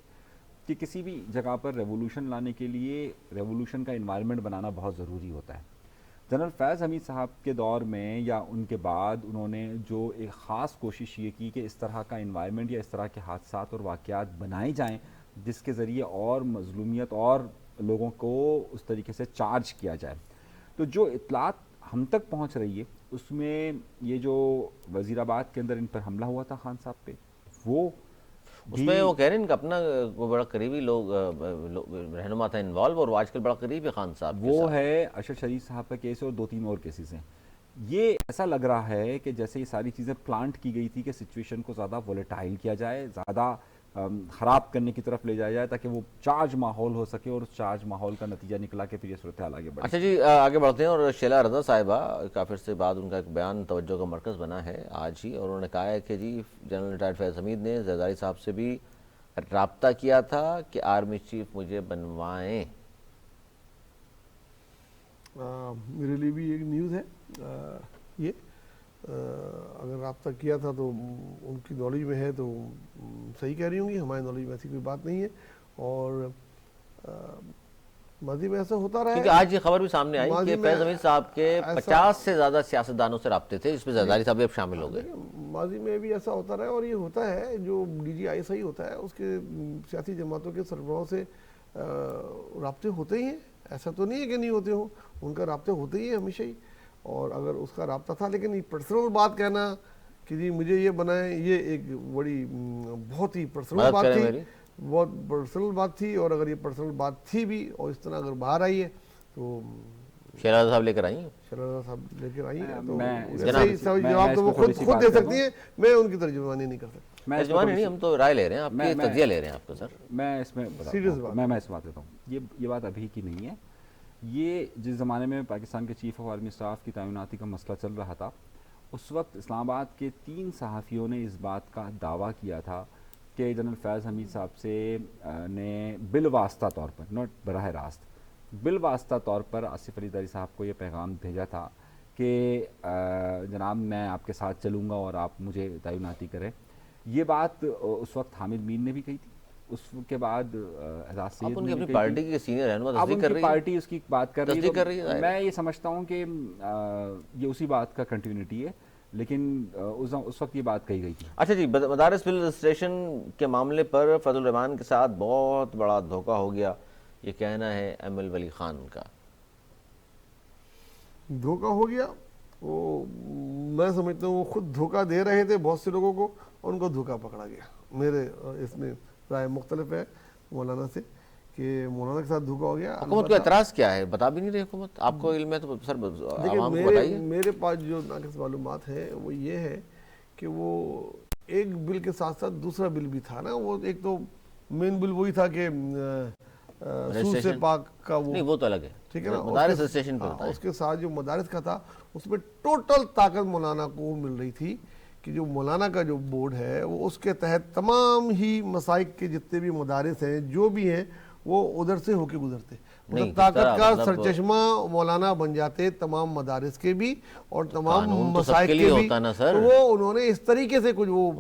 کہ کسی بھی جگہ پر ریولوشن لانے کے لیے ریولوشن کا انوائرمنٹ بنانا بہت ضروری ہوتا ہے. جنرل فیض حمید صاحب کے دور میں یا ان کے بعد انہوں نے جو ایک خاص کوشش یہ کی کہ اس طرح کا انوائرمنٹ یا اس طرح کے حادثات اور واقعات بنائے جائیں جس کے ذریعے اور مظلومیت اور لوگوں کو اس طریقے سے چارج کیا جائے. تو جو اطلاعات ہم تک پہنچ رہی ہے اس میں یہ جو وزیر آباد کے اندر ان پر حملہ ہوا تھا خان صاحب پہ, وہ اس میں وہ کہہ رہے ہیں ان کا اپنا بڑا قریبی لوگ رہنما تھا انوالو, اور وہ آج کل بڑا قریب ہے خان صاحب. وہ ہے اشرف شریف صاحب کا کیس اور 2-3 اور کیسز ہیں. یہ ایسا لگ رہا ہے کہ جیسے یہ ساری چیزیں پلانٹ کی گئی تھی کہ سچویشن کو زیادہ وولیٹائل کیا جائے, زیادہ خراب کرنے کی طرف لے جایا جائے تاکہ وہ چارج ماحول ہو سکے, اور اس چارج ماحول کا نتیجہ نکلا کہ پھر یہ صورتحال آگے بڑھے. اچھا جی, آگے بڑھتے ہیں. اور شیلا رضا صاحبہ کافی عرصے بعد ان کا ایک بیان توجہ کا مرکز بنا ہے آج ہی, اور انہوں نے کہا ہے کہ جی جنرل ریٹائرڈ فیض حمید نے زرداری صاحب سے بھی رابطہ کیا تھا کہ آرمی چیف مجھے بنوائیں. میرے لیے بھی ایک نیوز ہے یہ, اگر رابطہ کیا تھا تو ان کی نالج میں ہے تو صحیح کہہ رہی ہوں گی, ہماری نالج میں ایسی کوئی بات نہیں ہے. اور ماضی میں ایسا ہوتا رہا ہے, کیونکہ آج یہ خبر بھی سامنے آئی کہ فیض حمید صاحب کے 50 سے زیادہ سیاستدانوں سے رابطے تھے, جس میں زرداری صاحب بھی اب شامل ہو گئے. ماضی میں بھی ایسا ہوتا رہا ہے, اور یہ ہوتا ہے جو ڈی جی آئی صحیح ہوتا ہے اس کے سیاسی جماعتوں کے سربراہوں سے رابطے ہوتے ہی ہیں. ایسا تو نہیں ہے کہ نہیں ہوتے ہوں, ان کا رابطے ہوتے ہی ہیں ہمیشہ ہی. اور اگر اس کا رابطہ تھا, لیکن یہ پرسنل بات کہنا کہ جی مجھے یہ بنائیں, یہ ایک بڑی بہت ہی پرسنل بات تھی, بہت پرسنل بات تھی. اور اگر یہ پرسنل بات تھی بھی اور اس طرح اگر باہر آئی ہے تو شیلا صاحب لے کر آئی ہیں, شیلا صاحب لے کر آئی ہیں, تو صحیح جواب تو وہ خود دے سکتی ہیں, میں ان کی ترجمانی نہیں کر سکتا. ترجمانی نہیں, ہم تو رائے لے رہے ہیں, آپ کی تجزیہ لے رہے ہیں آپ کو. سر میں اس میں میں اس بات دیتا ہوں, یہ بات ابھی کی نہیں ہے. یہ جس زمانے میں پاکستان کے چیف آف آرمی اسٹاف کی تعیناتی کا مسئلہ چل رہا تھا, اس وقت اسلام آباد کے 3 صحافیوں نے اس بات کا دعویٰ کیا تھا کہ جنرل فیض حمید صاحب سے نے بالواسطہ طور پر, ناٹ براہ راست, بالواسطہ طور پر آصف علی زرداری صاحب کو یہ پیغام بھیجا تھا کہ جناب میں آپ کے ساتھ چلوں گا اور آپ مجھے تعیناتی کریں. یہ بات اس وقت حامد مین نے بھی کہی تھی, اس کے بعد اعزاز سید نے بھی پارٹی کے سینئر رہنما تصدیق کر رہی ہے, پارٹی اس کی بات کر رہی ہے. میں یہ سمجھتا ہوں کہ یہ اسی بات کا کنٹینیوٹی ہے. لیکن اس وقت یہ بات کہی گئی تھی. اچھا جی، مدارس بل رجسٹریشن کے معاملے پر فضل الرحمان کے ساتھ بہت بڑا دھوکہ ہو گیا، یہ کہنا ہے ایم ایل ولی خان کا. دھوکہ ہو گیا، وہ میں سمجھتا ہوں وہ خود دھوکہ دے رہے تھے بہت سے لوگوں کو، اور ان کو دھوکہ پکڑا گیا. میرے اس میں رائے مختلف ہے مولانا سے کہ مولانا کے ساتھ دھوکہ ہو گیا. حکومت کو اعتراض کیا ہے بتا بھی نہیں رہی حکومت؟ آپ کو علم ہے تو سر عوام کو بتائیے. میرے پاس جو ناقص معلومات ہے وہ یہ ہے کہ وہ ایک بل کے ساتھ ساتھ دوسرا بل بھی تھا نا. وہ ایک تو مین بل وہی تھا کہ سود سے پاک کا، وہ تو الگ ہے، ٹھیک ہے نا. مدارس رجسٹریشن پر اس کے ساتھ جو مدارس کا تھا اس میں ٹوٹل طاقت مولانا کو مل رہی تھی کہ جو مولانا کا جو بورڈ ہے وہ اس کے تحت تمام ہی مسائق کے جتنے بھی مدارس ہیں جو بھی ہیں وہ ادھر سے ہو کے گزرتے. طاقت کا سرچشمہ مولانا بن جاتے تمام مدارس کے بھی اور تمام مسائق کے بھی. وہ انہوں نے اس طریقے سے کچھ وہ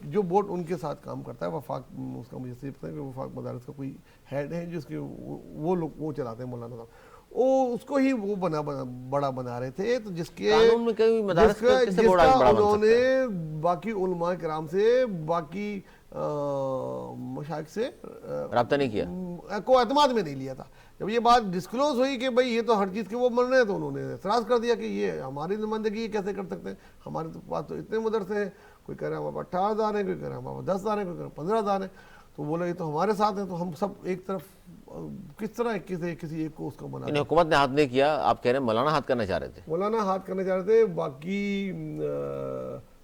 جو بورڈ ان کے ساتھ کام کرتا ہے، وفاق، اس کا مجھے صرف پتہ ہے کہ وفاق مدارس کا کوئی ہیڈ ہے جس کے وہ لوگ وہ چلاتے ہیں مولانا صاحب، وہ اس کو ہی وہ بڑا بنا رہے تھے. تو جس کا انہوں نے باقی علماء کرام سے، باقی مشائخ سے رابطہ نہیں کیا، کو اعتماد میں نہیں لیا تھا. جب یہ بات ڈسکلوز ہوئی کہ بھئی یہ تو ہر چیز کے وہ من رہے ہیں، تو انہوں نے اعتراض کر دیا کہ یہ ہماری نمائندگی کیسے کر سکتے ہیں، ہمارے پاس تو اتنے مدرسے ہیں، کوئی کہہ رہا ہے ہمارے پاس 18,000 ہیں، کوئی کہہ رہا ہے ہمارے پاس 10,000 ہیں، کوئی کہہ رہا ہے 15,000 ہیں. تو بولا یہ تو ہمارے ساتھ ہیں، تو ہم سب ایک طرف کس طرح کسی ایک کو اس کو بنا. حکومت نے ہاتھ نہیں کیا، آپ کہہ رہے ہیں مولانا ہاتھ کرنا چاہ رہے تھے. مولانا ہاتھ کرنا چاہ رہے تھے. باقی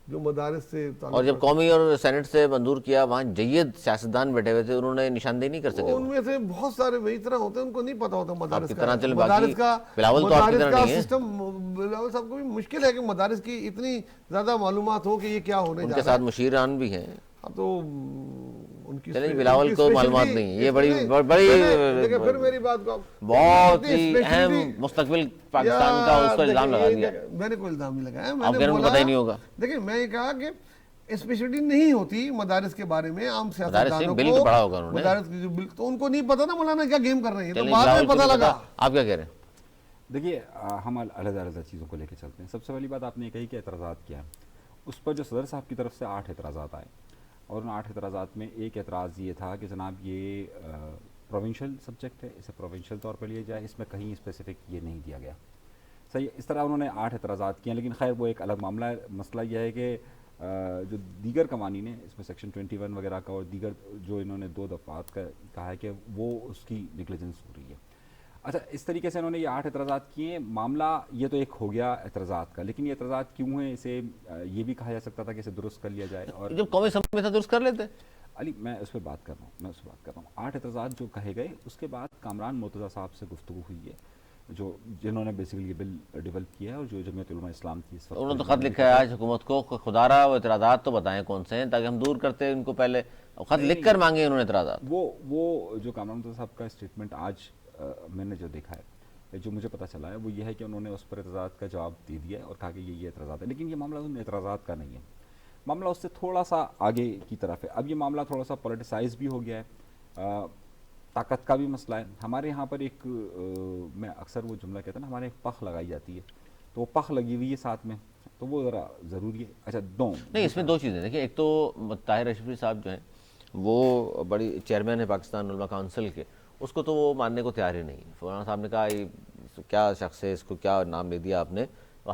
جو مدارس سے، اور جب قومی اور سینٹ سے منظور کیا، وہاں جید سیاستدان بیٹھے ہوئے تھے، انہوں نے نشاندہی نہیں کر سکے. ان میں سے بہت سارے وہی طرح ہوتے ہیں، ان کو نہیں پتا ہوتا مدارس کا سسٹم. بلاول صاحب کو بھی مشکل ہے کہ مدارس کی اتنی زیادہ معلومات ہو کہ یہ کیا ہونے جا رہا ہے. ان کے ساتھ مشیران بھی ہیں. تو ان کی بلاول کو معلومات نہیں، یہ بڑی پھر میری بات کو بہت ہی اہم مستقبل پاکستان کا اس پر الزام لگا دیا. میں نے کوئی الزام نہیں لگایا، آپ کہہ رہے ہیں پتہ ہی نہیں ہوگا. دیکھیں میں یہ کہا کہ اسپیشلٹی نہیں ہوتی مدارس کے بارے میں عام سیاستدانوں بل تو پڑھا ہوگا انہوں نے، مدارس کی جو بل تو ان کو نہیں پتا نا مولانا کیا گیم کر رہے ہیں، تو بعد میں پتہ لگا. آپ کیا کہہ رہے ہیں؟ دیکھیے ہم علیحدہ علیحدہ چیزوں کو لے کے چلتے ہیں. سب سے پہلی بات آپ نے کہی کہ اعتراضات کیا، اس پر جو صدر صاحب کی طرف سے 8 اعتراضات آئے، اور ان 8 اعتراضات میں ایک اعتراض یہ تھا کہ جناب یہ پروونشل سبجیکٹ ہے، اسے پروونشل طور پر لیا جائے، اس میں کہیں اسپیسیفک یہ نہیں دیا گیا. صحیح، اس طرح انہوں نے 8 اعتراضات کیے. لیکن خیر وہ ایک الگ معاملہ ہے. مسئلہ یہ ہے کہ جو دیگر قوانین ہیں اس میں سیکشن 21 وغیرہ کا اور دیگر جو انہوں نے 2 دفعات کا کہا ہے کہ وہ اس کی نیگلیجنس ہو رہی ہے. اچھا، اس طریقے سے انہوں نے یہ 8 اعتراضات کیے. معاملہ یہ تو ایک ہو گیا اعتراضات کا، لیکن یہ اعتراضات کیوں ہیں، اسے یہ بھی کہا جا سکتا تھا کہ اسے درست کر لیا جائے. اور جب قومی اسمبلی میں تھا درست کر لیتے. علی میں اس پہ بات کر رہا ہوں، 8 اعتراضات جو کہے گئے، اس کے بعد کامران مرتضیٰ صاحب سے گفتگو ہوئی ہے، جنہوں نے بیسیکلی یہ بل ڈیولپ کیا ہے، اور جو جمعیت علماء اسلام کی اس وقت انہوں نے تو خط لکھا ہے آج حکومت کو، خدا رہا وہ اعتراضات تو بتائیں کون سے ہیں تاکہ ہم دور کرتے ان کو. پہلے خط لکھ کر مانگے انہوں نے اعتراضات. وہ جو کامران مرتضیٰ صاحب کا اسٹیٹمنٹ آج میں نے جو دیکھا ہے، جو مجھے پتہ چلا ہے، وہ یہ ہے کہ انہوں نے اس پر اعتراضات کا جواب دے دیا ہے اور کہا کہ یہ اعتراضات ہے. لیکن یہ معاملہ ان اعتراضات کا نہیں ہے، معاملہ اس سے تھوڑا سا آگے کی طرف ہے. اب یہ معاملہ تھوڑا سا پولیٹیسائز بھی ہو گیا ہے، طاقت کا بھی مسئلہ ہے. ہمارے یہاں پر ایک میں اکثر وہ جملہ کہتا ہوں نا، ہمارے ایک پخ لگائی جاتی ہے، تو وہ پخ لگی ہوئی ہے ساتھ میں، تو وہ ذرا ضروری ہے. اچھا نہیں، اس میں 2 چیزیں دیکھیں. ایک تو طاہر اشرفی صاحب جو ہیں وہ بڑی چیئرمین ہے پاکستان علماء کونسل کے، اس کو تو وہ ماننے کو تیار ہی نہیں. مولانا صاحب نے کہا یہ کیا شخص ہے، اس کو کیا نام لے دیا آپ نے،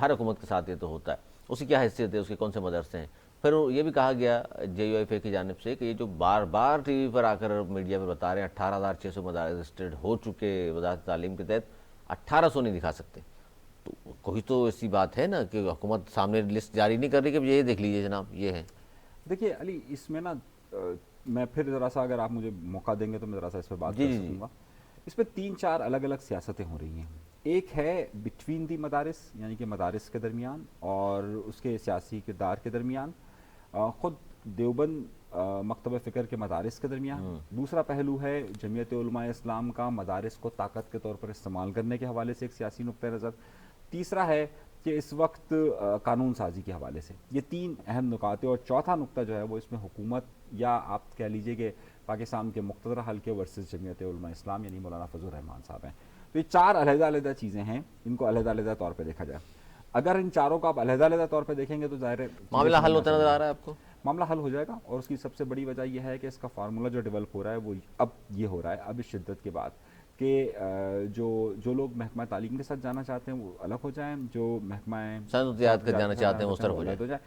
ہر حکومت کے ساتھ یہ تو ہوتا ہے. اس کی کیا حیثیت ہے، اس کے کون سے مدرسے ہیں. پھر یہ بھی کہا گیا JUIFA کی جانب سے کہ یہ جو بار بار ٹی وی پر آ کر میڈیا میں بتا رہے ہیں 18,600 مدارس رجسٹرڈ ہو چکے وزارت تعلیم کے تحت، 1800 نہیں دکھا سکتے. تو کوئی تو ایسی بات ہے نا کہ حکومت سامنے لسٹ جاری نہیں کر رہی کہ یہ دیکھ لیجئے جناب یہ ہے. دیکھیے علی، اس میں نا میں پھر ذرا سا اگر آپ مجھے موقع دیں گے تو میں ذرا سا اس پہ بات کر سکوں گا. اس پہ 3-4 الگ الگ سیاستیں ہو رہی ہیں. ایک ہے بٹوین دی مدارس، یعنی کہ مدارس کے درمیان اور اس کے سیاسی کردار کے درمیان، خود دیوبند مکتبہ فکر کے مدارس کے درمیان. دوسرا پہلو ہے جمعیت علماء اسلام کا مدارس کو طاقت کے طور پر استعمال کرنے کے حوالے سے ایک سیاسی نقطہ نظر. تیسرا ہے کہ اس وقت قانون سازی کے حوالے سے. یہ 3 اہم نکات ہیں. اور چوتھا نقطہ جو ہے وہ اس میں حکومت، یا آپ کہہ لیجئے کہ پاکستان کے مقتدر حلقے ورسز جمعیت علماء اسلام، یعنی مولانا فضل الرحمان صاحب ہیں. تو یہ 4 علیحدہ علیحدہ چیزیں ہیں، ان کو علیحدہ علیحدہ طور پہ دیکھا جائے. اگر ان چاروں کو آپ علیحدہ علیحدہ طور پہ دیکھیں گے تو ظاہر ہے معاملہ حل ہوتا نظر آ رہا ہے آپ کو. معاملہ حل ہو جائے گا، اور اس کی سب سے بڑی وجہ یہ ہے کہ اس کا فارمولہ جو ڈیولپ ہو رہا ہے وہ اب یہ ہو رہا ہے اب اس شدت کے بعد کہ جو لوگ محکمہ تعلیم کے ساتھ جانا چاہتے ہیں وہ الگ ہو جائیں، جو محکمہ صنعت کا جانا چاہتے ہیں وہ اس طرف ہو جائیں.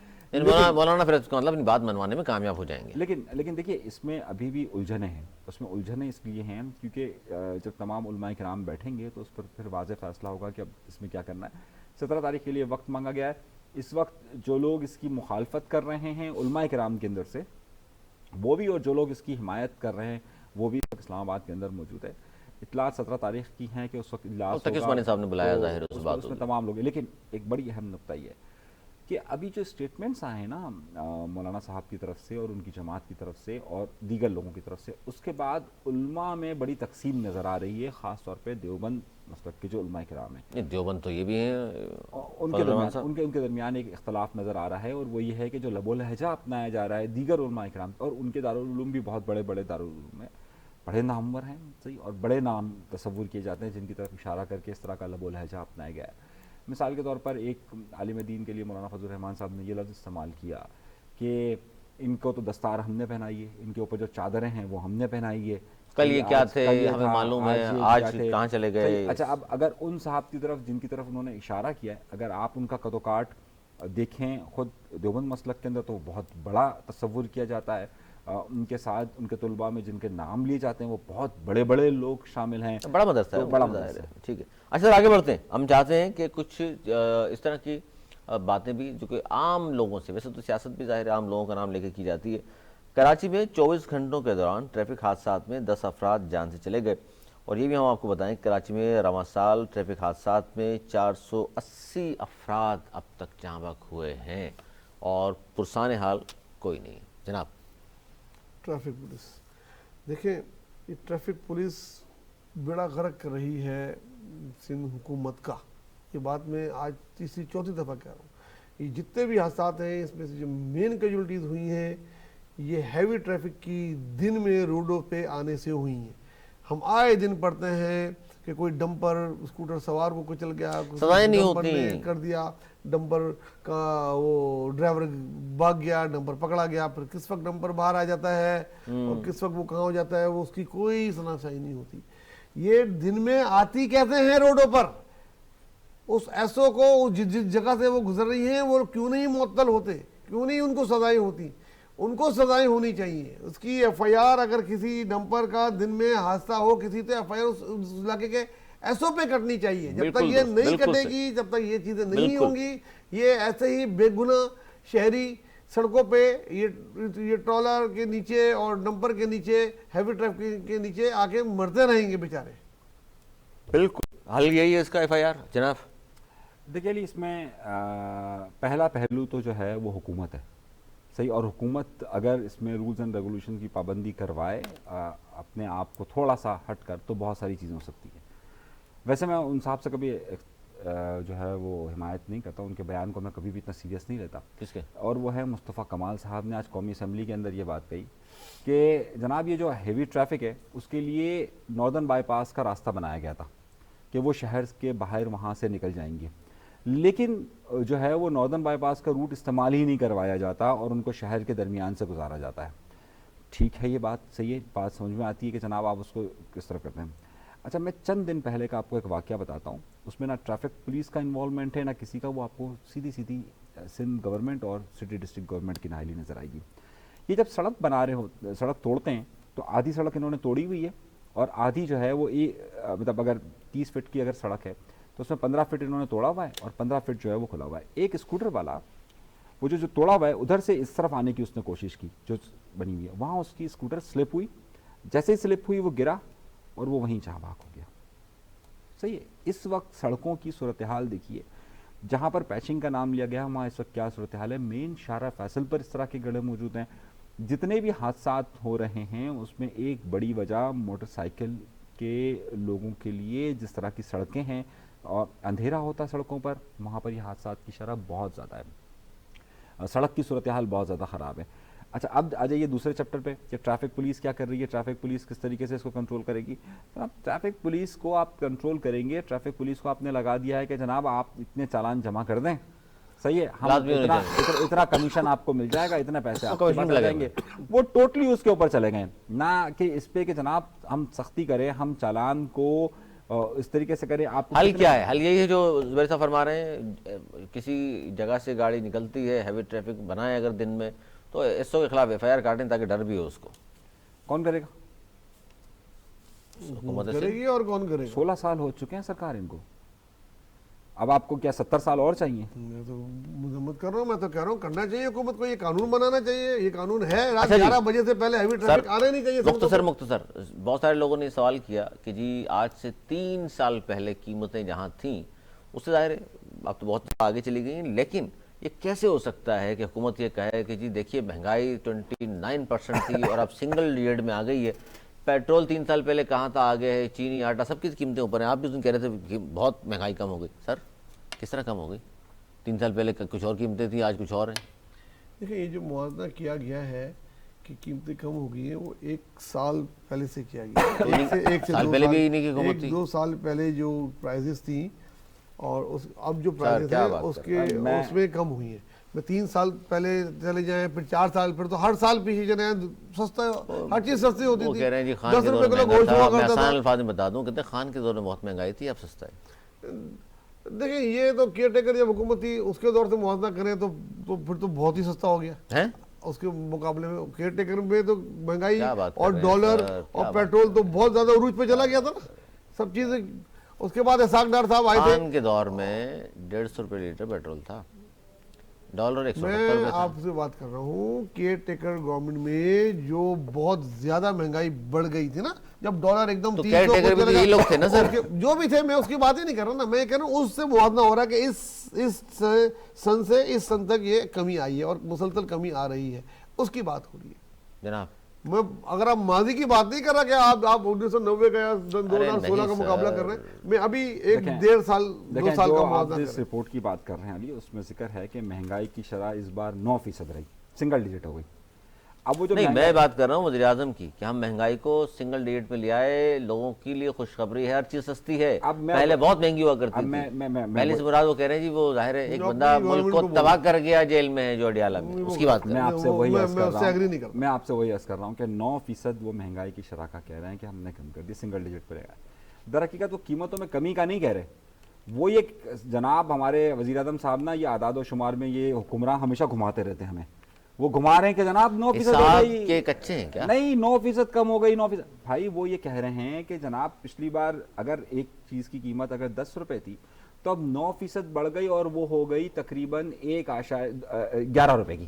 مولانا پھر اس کا مطلب بات منوانے میں کامیاب ہو جائیں گے. لیکن دیکھیے اس میں ابھی بھی الجھنیں ہیں. اس میں الجھنیں اس لیے ہیں کیونکہ جب تمام علماء کرام بیٹھیں گے تو اس پر پھر واضح فیصلہ ہوگا کہ اب اس میں کیا کرنا ہے. 17 تاریخ کے لیے وقت مانگا گیا ہے. اس وقت جو لوگ اس کی مخالفت کر رہے ہیں علماء کرام کے اندر سے وہ بھی، اور جو لوگ اس کی حمایت کر رہے ہیں وہ بھی اسلام آباد کے اندر موجود ہے. اطلاعات 17 تاریخ کی ہیں کہ اس وقت اجلاس ہوگا. عثمانی صاحب نے بلایا ظاہر اس بات میں تمام لوگ. لیکن ایک بڑی اہم نقطہ یہ ہے کہ ابھی جو اسٹیٹمنٹس آئے ہیں نا مولانا صاحب کی طرف سے اور ان کی جماعت کی طرف سے اور دیگر لوگوں کی طرف سے، اس کے بعد علماء میں بڑی تقسیم نظر آ رہی ہے، خاص طور پہ دیوبند مسلک کے جو علماء کرام ہیں. دیوبند تو یہ بھی ہیں، ان کے درمیان ایک اختلاف نظر آ رہا ہے، اور وہ یہ ہے کہ جو لب و لہجہ اپنایا جا رہا ہے دیگر علماء کرام، اور ان کے دارالعلوم بھی بہت بڑے بڑے دارالعلوم ہیں، بڑے نامور ہیں صحیح، اور بڑے نام تصور کیے جاتے ہیں جن کی طرف اشارہ کر کے اس طرح کا لب و لہجہ اپنایا گیا ہے. مثال کے طور پر ایک عالم دین کے لیے مولانا فضل الرحمان صاحب نے یہ لفظ استعمال کیا کہ ان کو تو دستار ہم نے پہنائی ہے، ان کے اوپر جو چادریں ہیں وہ ہم نے پہنائی ہے. کل یہ کیا تھے ہمیں معلوم ہے، آج کہاں چلے گئے. اچھا اب اگر ان صاحب کی طرف جن کی طرف انہوں نے اشارہ کیا ہے، اگر آپ ان کا قد و کاٹ دیکھیں خود دیوبند مسلک کے اندر تو بہت بڑا تصور کیا جاتا ہے. ان کے ساتھ ان کے طلباء میں جن کے نام لیے جاتے ہیں وہ بہت بڑے بڑے لوگ شامل ہیں. بڑا مدرسہ ہے، بڑا مدرسہ ہے. ٹھیک ہے. اچھا آگے بڑھتے ہیں. ہم چاہتے ہیں کہ کچھ اس طرح کی باتیں بھی جو کہ عام لوگوں سے، ویسے تو سیاست بھی ظاہر عام لوگوں کا نام لے کے کی جاتی ہے. کراچی میں 24 گھنٹوں کے دوران ٹریفک حادثات میں 10 افراد جان سے چلے گئے، اور یہ بھی ہم آپ کو بتائیں کراچی میں رواں سال ٹریفک حادثات میں 480 افراد اب تک جاں بحق ہوئے ہیں، اور پرسان حال کوئی نہیں. جناب ٹریفک پولیس دیکھیں، یہ ٹریفک پولیس بیڑا غرق کر رہی ہے سندھ حکومت کا. یہ بات میں آج تیسری چوتھی دفعہ کہہ رہا ہوں. یہ جتنے بھی حادثات ہیں اس میں سے جو مین کیجولٹیز ہوئی ہیں یہ ہیوی ٹریفک کی دن میں روڈوں پہ آنے سے ہوئی ہیں. ہم آئے دن پڑھتے ہیں کہ کوئی ڈمپر اسکوٹر سوار کو کچل گیا، سزائیں نہیں ڈمپر ہوتی نے کر دیا، ڈمپر کا وہ ڈرائیور بھاگ گیا، ڈمپر پکڑا گیا، پھر کس وقت ڈمپر باہر آ جاتا ہے اور کس وقت وہ کہاں ہو جاتا ہے وہ اس کی کوئی شناسائی نہیں ہوتی. یہ دن میں آتی کیسے ہیں روڈوں پر؟ اس ایسو کو جس جگہ سے وہ گزر رہی ہیں وہ کیوں نہیں معطل ہوتے؟ کیوں نہیں ان کو سزائیں ہوتی؟ ان کو سزائیں ہونی چاہیے. اس کی ایف آئی آر اگر کسی ڈمپر کا دن میں حادثہ ہو کسی تو ایف آئی آر اس علاقے کے ایس او پہ کٹنی چاہیے. جب تک یہ نہیں کٹے گی، جب تک یہ چیزیں نہیں ہوں گی، یہ ایسے ہی بے گناہ شہری سڑکوں پہ یہ ٹرالر کے نیچے اور ڈمپر کے نیچے ہیوی ٹریفک کے نیچے آ کے مرتے رہیں گے بیچارے. بالکل حل یہی ہے اس کا. ایف آئی آر جناب دیکھیے اس میں پہلا پہلو تو جو ہے وہ حکومت ہے صحیح، اور حکومت اگر اس میں رولز اینڈ ریگولیشن کی پابندی کروائے اپنے آپ کو تھوڑا سا ہٹ کر تو بہت ساری چیزیں ہو سکتی ہیں. ویسے میں ان صاحب سے کبھی جو ہے وہ حمایت نہیں کرتا، ان کے بیان کو میں کبھی بھی اتنا سیریس نہیں لیتا. کس کے؟ اور وہ ہے مصطفیٰ کمال صاحب نے آج قومی اسمبلی کے اندر یہ بات کہی کہ جناب یہ جو ہیوی ٹریفک ہے اس کے لیے ناردرن بائی پاس کا راستہ بنایا گیا تھا کہ وہ شہر کے باہر وہاں سے نکل جائیں گے، لیکن جو ہے وہ ناردرن بائی پاس کا روٹ استعمال ہی نہیں کروایا جاتا اور ان کو شہر کے درمیان سے گزارا جاتا ہے. ٹھیک ہے، یہ بات صحیح ہے، بات سمجھ میں آتی ہے کہ جناب آپ اس کو کس طرح کرتے ہیں. اچھا میں چند دن پہلے کا آپ کو ایک واقعہ بتاتا ہوں. اس میں نہ ٹریفک پولیس کا انوالومنٹ ہے نہ کسی کا، وہ آپ کو سیدھی سندھ گورنمنٹ اور سٹی ڈسٹرکٹ گورنمنٹ کی نااہلی نظر آئے گی. یہ جب سڑک بنا رہے ہو، سڑک توڑتے ہیں تو آدھی سڑک انہوں نے توڑی ہوئی ہے اور آدھی جو ہے وہ مطلب اگر 30 فٹ کی اگر سڑک ہے تو اس میں 15 فٹ انہوں نے توڑا ہوا ہے اور 15 فٹ جو ہے وہ کھلا ہوا ہے. ایک اسکوٹر والا وہ جو توڑا ہوا ہے ادھر سے اس طرف آنے کی اس نے کوشش کی جو بنی ہوئی ہے، وہاں اس کی اسکوٹر سلپ ہوئی، جیسے ہی سلپ ہوئی وہ گرا اور وہ وہیں جہاں بھاگ ہو گیا. صحیح ہے. اس وقت سڑکوں کی صورتحال دیکھیے، جہاں پر پیچنگ کا نام لیا گیا وہاں اس وقت کیا صورتحال ہے. مین شارع فیصل پر اس طرح کے گڑھے موجود ہیں. جتنے بھی حادثات ہو رہے ہیں اس میں ایک بڑی وجہ موٹر سائیکل کے لوگوں کے لیے جس طرح کی سڑکیں ہیں اور اندھیرا ہوتا ہے سڑکوں پر، وہاں پر یہ حادثات کی شرح بہت زیادہ ہے. سڑک کی صورتحال بہت زیادہ خراب ہے. اچھا اب آ جائیے دوسرے چیپٹر پہ کہ ٹریفک پولیس کیا کر رہی ہے, ٹریفک پولیس کس طریقے سے اس کو کنٹرول کرے گی. جناب ٹریفک پولیس کو آپ کنٹرول کریں گے, ٹریفک پولیس کو آپ نے لگا دیا ہے کہ جناب آپ اتنے چالان جمع کر دیں, صحیح ہے, ہم اتنا کمیشن آپ کو مل جائے گا, اتنے پیسے آپ کو مل جائیں گے. وہ ٹوٹلی اس کے اوپر چلے گئے, نہ کہ اس پہ کہ جناب ہم سختی کریں, ہم چالان کو اس طریقے سے کریں. آپ حل کیا ہے؟ حل یہی ہے جو زبیر صاحب فرما رہے ہیں, کسی جگہ سے گاڑی نکلتی ہے, ہیوی ٹریفک بنائے اگر دن میں, تو اس کے خلاف ایف آئی آر کاٹیں تاکہ ڈر بھی ہو اس کو. کون کرے گا؟ حکومت کرے گی, اور کون کرے گا؟ 16 سال ہو چکے ہیں سرکار ان کو, اب آپ کو کیا 70 سال اور چاہیے؟ میں تو مذمت کر رہا ہوں, میں تو کہہ رہا ہوں کرنا چاہیے حکومت کو, یہ قانون بنانا چاہیے, یہ قانون ہے, رات 11 بجے سے پہلے ہیوی ٹریفک آنے نہیں چاہیے. مختصر بہت سارے لوگوں نے سوال کیا کہ جی آج سے 3 سال پہلے قیمتیں جہاں تھیں اس سے ظاہر ہے اب تو بہت آگے چلی گئی ہیں, لیکن یہ کیسے ہو سکتا ہے کہ حکومت یہ کہے کہ جی دیکھیے مہنگائی 29% تھی اور اب سنگل ڈیجٹ میں آ گئی ہے. پیٹرول 3 سال پہلے کہاں تھا آگے ہے, چینی آٹا سب کی قیمتیں اوپر ہیں. آپ بھی اس دن کہہ رہے تھے کہ بہت مہنگائی کم ہو گئی. سر کس طرح کم ہو گئی؟ 3 سال پہلے کچھ اور قیمتیں تھیں, آج کچھ اور ہیں. دیکھیں یہ جو موازنہ کیا گیا ہے کہ قیمتیں کم ہو گئی ہیں, وہ 1 سال پہلے سے کیا گیا. 1 سال پہلے بھی انہی کی حکومت تھی. 2 سال پہلے جو پرائزز تھیں اور اب جو پرائزز ہیں اس میں کم ہوئی ہیں. میں 3 سال پہلے چلے جائیں, پھر 4 سال, پھر تو ہر سال پیچھے چلے جائیں, سستا ہر چیز سستی ہوتی تھی. وہ کہہ رہے ہیں جی خان کے دور میں مہنگا تھا, میں آسان الفاظ میں بتا دوں کہتے ہیں خان کے دور میں بہت مہنگائی تھی, اب سستا ہے. دیکھیں یہ تو کیئر ٹیکر جب حکومت تھی اس کے دور سے موازنہ کریں تو پھر تو بہت ہی سستا ہو گیا اس کے مقابلے میں. کیئر ٹیکر میں تو مہنگائی اور ڈالر اور پیٹرول تو بہت زیادہ عروج پہ چلا گیا تھا نا, سب چیزیں. اس کے بعد اسحاق ڈار صاحب آئے تھے, خان کے دور میں 150 روپے لیٹر پیٹرول تھا, ڈالر 170 میں روپے تھا. آپ سے بات کر رہا ہوں کیئر ٹیکر گورنمنٹ میں جو بہت زیادہ مہنگائی بڑھ گئی تھی نا, جب ڈالر ایک دم 300 لوگ تھے نا سر, جو بھی تھے, میں اس کی بات ہی نہیں کر رہا نا, میں کہہ رہا ہوں اس سے موازنہ ہو رہا ہے کہ اس سن سے اس سن تک یہ کمی آئی ہے اور مسلسل کمی آ رہی ہے, اس کی بات ہو رہی ہے جناب. میں اگر آپ ماضی کی بات نہیں کر رہا کہ آپ 1990 کا یا 2016 کا مقابلہ کر رہے ہیں, میں ابھی 1.5 سال 2 سال کا موازنہ کر رہا ہوں. اس رپورٹ کی بات کر رہے ہیں علی, اس میں ذکر ہے کہ مہنگائی کی شرح اس بار 9% رہی, سنگل ڈیجٹ ہو گئی. اب وہ جو نہیں, میں بات کر رہا ہوں وزیر اعظم کی کہ ہم مہنگائی کو سنگل ڈیجٹ میں لے آئے, لوگوں کے لیے خوشخبری ہے, ہر چیز سستی ہے. پہلے بہت مہنگی ہوا کرتی تھی, پہلے سے مراد وہ کہہ رہے ہیں جی وہ ظاہر ہے ایک بندہ ملک کو تباہ کر گیا جیل میں ہے جو اڈیالہ میں, اس کی بات کر رہا ہوں. میں آپ سے وہی عرض کر رہا ہوں کہ 9% وہ مہنگائی کی شرح کا کہہ رہے ہیں کہ ہم نے کم کر دی, سنگل ڈیجٹ پر. در حقیقت وہ قیمتوں میں کمی کا نہیں کہہ رہے, وہ یہ جناب ہمارے وزیر اعظم صاحب نا یہ اعداد و شمار میں یہ حکمراں ہمیشہ گھماتے رہتے ہیں, ہمیں وہ گھما رہے ہیں کہ جناب 9% ہو گئی, کچے ہیں کیا؟ نہیں 9% کم ہو گئی, 9%. بھائی وہ یہ کہہ رہے ہیں کہ جناب پچھلی بار اگر ایک چیز کی قیمت اگر 10 روپے تھی تو اب 9% بڑھ گئی اور وہ ہو گئی تقریباً 11 روپے کی.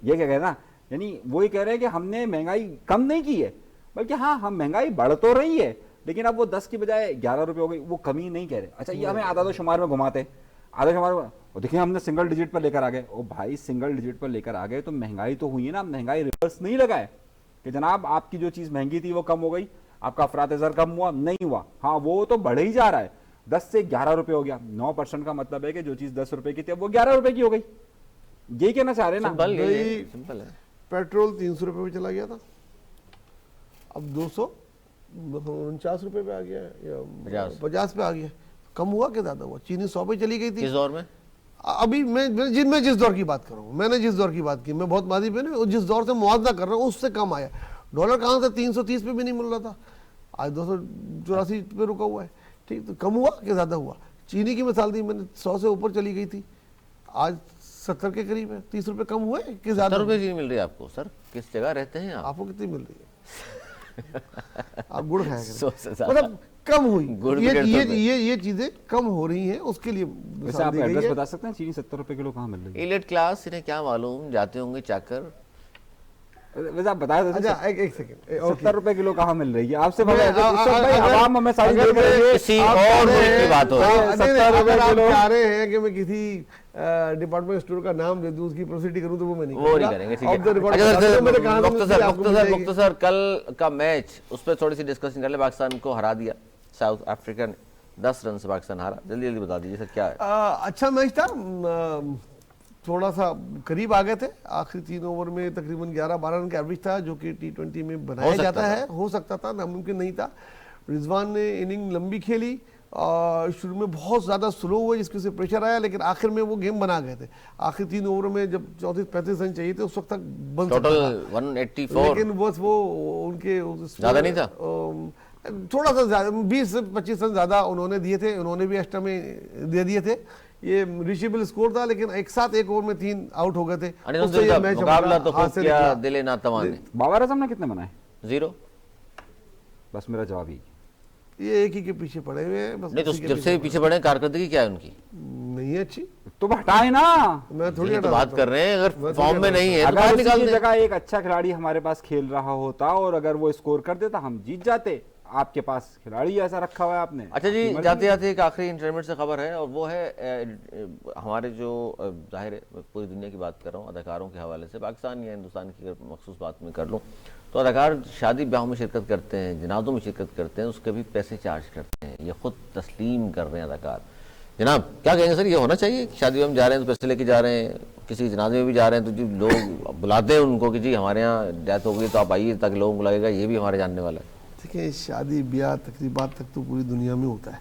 یہ کیا کہہ رہے ہیں نا, یعنی وہ یہ کہہ رہے ہیں کہ ہم نے مہنگائی کم نہیں کی ہے, بلکہ ہاں ہم مہنگائی بڑھ تو رہی ہے لیکن اب وہ 10 کی بجائے 11 روپے ہو گئی, وہ کمی نہیں کہہ رہے. اچھا یہ ہمیں اعداد و شمار میں گھماتے ہیں, اعداد و شمار میں دیکھیں ہم نے سنگل ڈیجٹ پر لے کر آ گئے. او بھائی سنگل ڈیجٹ پر لے کر آ گئے تو مہنگائی تو ہوئی ہے نا, مہنگائی ریورس نہیں لگائے کہ جناب آپ کی جو چیز مہنگی تھی وہ کم ہو گئی, آپ کا افراط زر کم ہوا, نہیں ہوا. ہاں وہ تو بڑھ ہی جا رہا ہے, 10 سے 11 روپے ہو گیا. 9% کا مطلب ہے کہ جو چیز 10 روپے کی تھی اب وہ 11 روپے کی ہو گئی. یہ کہنا چاہ رہے ہیں نا. پیٹرول 300 روپے پہ چلا گیا تھا, اب 249 روپے پہ آ گیا یا 50 پہ آ گیا. کم ہوا کہ زیادہ ہوا؟ چینی 100 پہ چلی گئی تھی. کس دور میں؟ ابھی میں جس دور کی بات کر رہا ہوں, میں نے جس دور کی بات کی, میں بہت ماضی پہ نہیں, جس دور سے موازنہ کر رہا ہوں اس سے کم آیا. ڈالر کہاں سے 330 پہ بھی نہیں مل رہا تھا, آج 284 پہ رکا ہوا ہے. ٹھیک, تو کم ہوا کہ زیادہ ہوا؟ چینی کی مثال دی میں نے, 100 سے اوپر چلی گئی تھی, آج 70 کے قریب ہے. 30 روپے کم ہوئے کہ زیادہ؟ 70 روپے چینی مل رہی ہے آپ کو. سر کس جگہ رہتے ہیں آپ کو کتنی مل رہی ہے؟ آپ گڑ کھایا کریں, مطلب کم ہوئی, یہ چیزیں کم ہو رہی ہیں, اس کے لیے آپ ایڈریس بتا سکتے ہیں چینی 70 روپے کلو کہاں مل رہی ہے؟ ایلیٹ کلاس انہیں کیا معلوم, جاتے ہوں گے چاکر. ویسے آپ بتائیں, ایک سیکنڈ, 70 روپے کلو کہاں مل رہی ہے آپ سے؟ عوام ہمیں ساری دیکھ رہی ہے, کسی اور ملک کی بات ہو رہی ہے. 70 روپے کلو چاہ رہے ہیں کہ میں کسی ڈپارٹمنٹ اسٹور کا نام دے دوں, اس کی پروسیڈی کروں, تو وہ میں نہیں کریں گے. مختصر کل کا میچ اس پہ تھوڑی سی ڈسکشن کر لیں. پاکستان کو ہرا دیا ساؤتھ افریقہ نے, 10 رن سے پاکستان ہارا. جلدی بتا دیجیے سر کیا ہے. اچھا میچ تھا, تھوڑا سا قریب آ گئے تھے. آخری 3 اوور میں تقریباً 11-12 رن کا ایوریج تھا جو کہ T20 میں بنایا جاتا ہے, ہو سکتا تھا, ناممکن نہیں تھا. رضوان نے اننگ لمبی کھیلی, شروع میں بہت زیادہ سلو ہوئے جس کی سے پریشر آیا, لیکن آخر میں وہ گیم بنا گئے تھے. آخری 3 اوور میں جب 34-35 رن چاہیے تھے اس وقت تک بن سکتا تھا, 184, لیکن بس وہ ان کے زیادہ نہیں تھا, تھوڑا سا 20 سے 25 رن زیادہ انہوں نے دیے تھے, انہوں نے بھی ایکسٹرا میں دے دیے تھے. یہ ریچیبل سکور تھا, لیکن ایک ساتھ ایک اوور میں 3 آؤٹ ہو گئے تھے. مقابلہ تو خوب کیا دل ناتوان نے. بابر اعظم نے کتنے بنائے؟ 0. بس میرا جواب ہی, یہ ایک ہی کے پیچھے پڑے ہوئے ہیں. نہیں تو جب سے پیچھے پڑے, کارکردگی کیا ہے ان کی؟ نہیں اچھی تو ہٹائے نا, میں تھوڑی بات کر رہے ہیں. اگر فارم میں نہیں ہے اگر اسی کی جگہ ایک اچھا کھلاڑی ہمارے پاس کھیل رہا ہوتا اور اگر وہ اسکور کر دیتا ہم جیت جاتے. آپ کے پاس کھلاڑی ایسا رکھا ہوا ہے آپ نے. اچھا جی, جاتے جاتے ایک آخری انٹرنیٹ سے خبر ہے, اور وہ ہے ہمارے جو ظاہر ہے پوری دنیا کی بات کر رہا ہوں اداکاروں کے حوالے سے, پاکستان یا ہندوستان کی اگر مخصوص بات میں کر لوں تو اداکار شادی بیاہوں میں شرکت کرتے ہیں, جنازوں میں شرکت کرتے ہیں, اس کے بھی پیسے چارج کرتے ہیں. یہ خود تسلیم کر رہے ہیں اداکار. جناب کیا کہیں گے سر, یہ ہونا چاہیے کہ شادی میں جا رہے ہیں تو پیسے لے کے جا رہے ہیں, کسی جنازے میں بھی جا رہے ہیں تو جی لوگ بلاتے ہیں ان کو کہ جی ہمارے یہاں ڈیتھ ہو گئی تو آپ آئیے, تاکہ لوگوں کو لگے گا یہ بھی ہمارے جاننے والا ہے. دیکھیں شادی بیاہ تقریبات تک تو پوری دنیا میں ہوتا ہے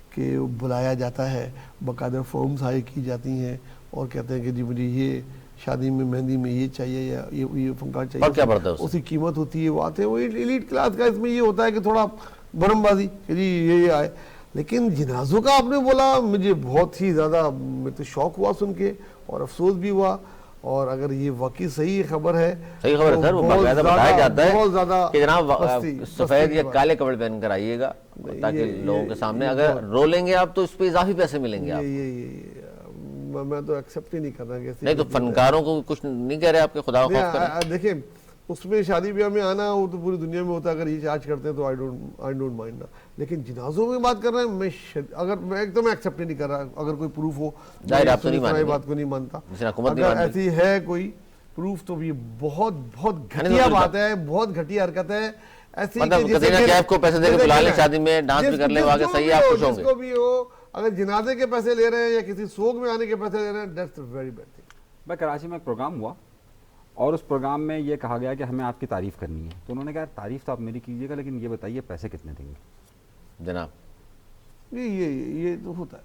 کہ بلایا جاتا ہے, باقاعدہ فارمز ہائی کی جاتی ہیں اور کہتے ہیں کہ جی مجھے یہ شادی میں مہندی میں یہ چاہیے یا یہ فنکار چاہیے, اور کیا پڑتا ہے اسی قیمت ہوتی ہے. وہ آتے ہیں, وہ ایلیٹ کلاس کا, اس میں یہ ہوتا ہے کہ تھوڑا برم بازی کہ جی یہ آئے. لیکن جنازوں کا آپ نے بولا, مجھے بہت ہی زیادہ میں تو شوق ہوا سن کے اور افسوس بھی ہوا. اور اگر یہ واقعی صحیح خبر ہے, صحیح خبر ہے سر, وہ باقاعدہ بتایا جاتا ہے کہ جناب پستی سفید یا کالے کپڑے پہن کر آئیے گا تاکہ لوگوں کے سامنے اگر رو لیں گے آپ تو اس پہ اضافی پیسے ملیں گے آپ. میں تو ایکسیپٹ ہی نہیں کر رہا. نہیں تو فنکاروں کو کچھ نہیں کہہ رہے آپ کے خدا خوف کریں. دیکھیں اس میں شادی بیاہ میں آنا وہ تو پوری دنیا میں ہوتا ہے, اگر یہ چارج کرتے ہیں تو آئی ڈونٹ مائنڈ نا. لیکن جنازوں میں بات کر رہے ہیں, میں ایک تو میں ایکسیپٹ ہی نہیں کر رہا. اگر کوئی پروف ہو, بات کو نہیں مانتا. اگر ایسی ہے کوئی پروف تو یہ بہت بہت گھٹیا بات ہے, بہت گھٹیا حرکت ہے. ایسی کترینہ کیف کو پیسے دے کے بلا لیں شادی میں, ڈانس بھی کر لیں, واقعی صحیح ہے, آپ خوش ہوں گے. جس کو بھی ہو, اگر جنازے کے پیسے لے رہے ہیں یا کسی سوگ میں آنے کے پیسے لے رہے ہیں, that's a very bad thing. میں کراچی میں ایک پروگرام ہوا اور اس پروگرام میں یہ کہا گیا کہ ہمیں آپ کی تعریف کرنی ہے. تو انہوں نے کہا تعریف تو آپ میری کیجیے گا, لیکن یہ بتائیے پیسے کتنے دیں گے جناب؟ یہ تو ہوتا ہے,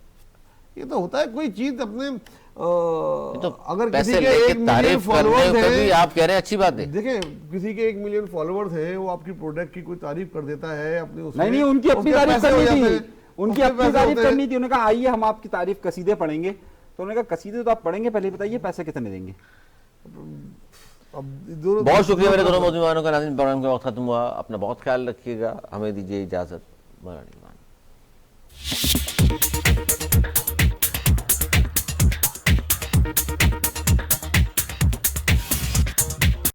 یہ تو ہوتا ہے. کوئی چیز اپنے اگر کسی کے 1 ملین فالوورز ہیں, آپ کہہ رہے ہیں اچھی بات ہے, دیکھیں کسی کے 1 ملین فالوورز ہیں, وہ آپ کی پروڈکٹ کی کوئی تعریف کر دیتا ہے اپنے اس نہیں, ان کی اپنی تعریف کرنی تھی, ان کی اپنی تعریف کرنی تھی. انہوں نے کہا آئیے ہم آپ کی تعریف قصیدے پڑھیں گے. تو انہوں نے کہا قصیدے تو آپ پڑھیں گے, پہلے بتائیے پیسے کتنے دیں گے. بہت شکریہ میرے دونوں موضوعوں کا. ناظرین پروگرام کا وقت ختم ہوا, اپنا بہت خیال رکھیے گا, ہمیں دیجیے اجازت.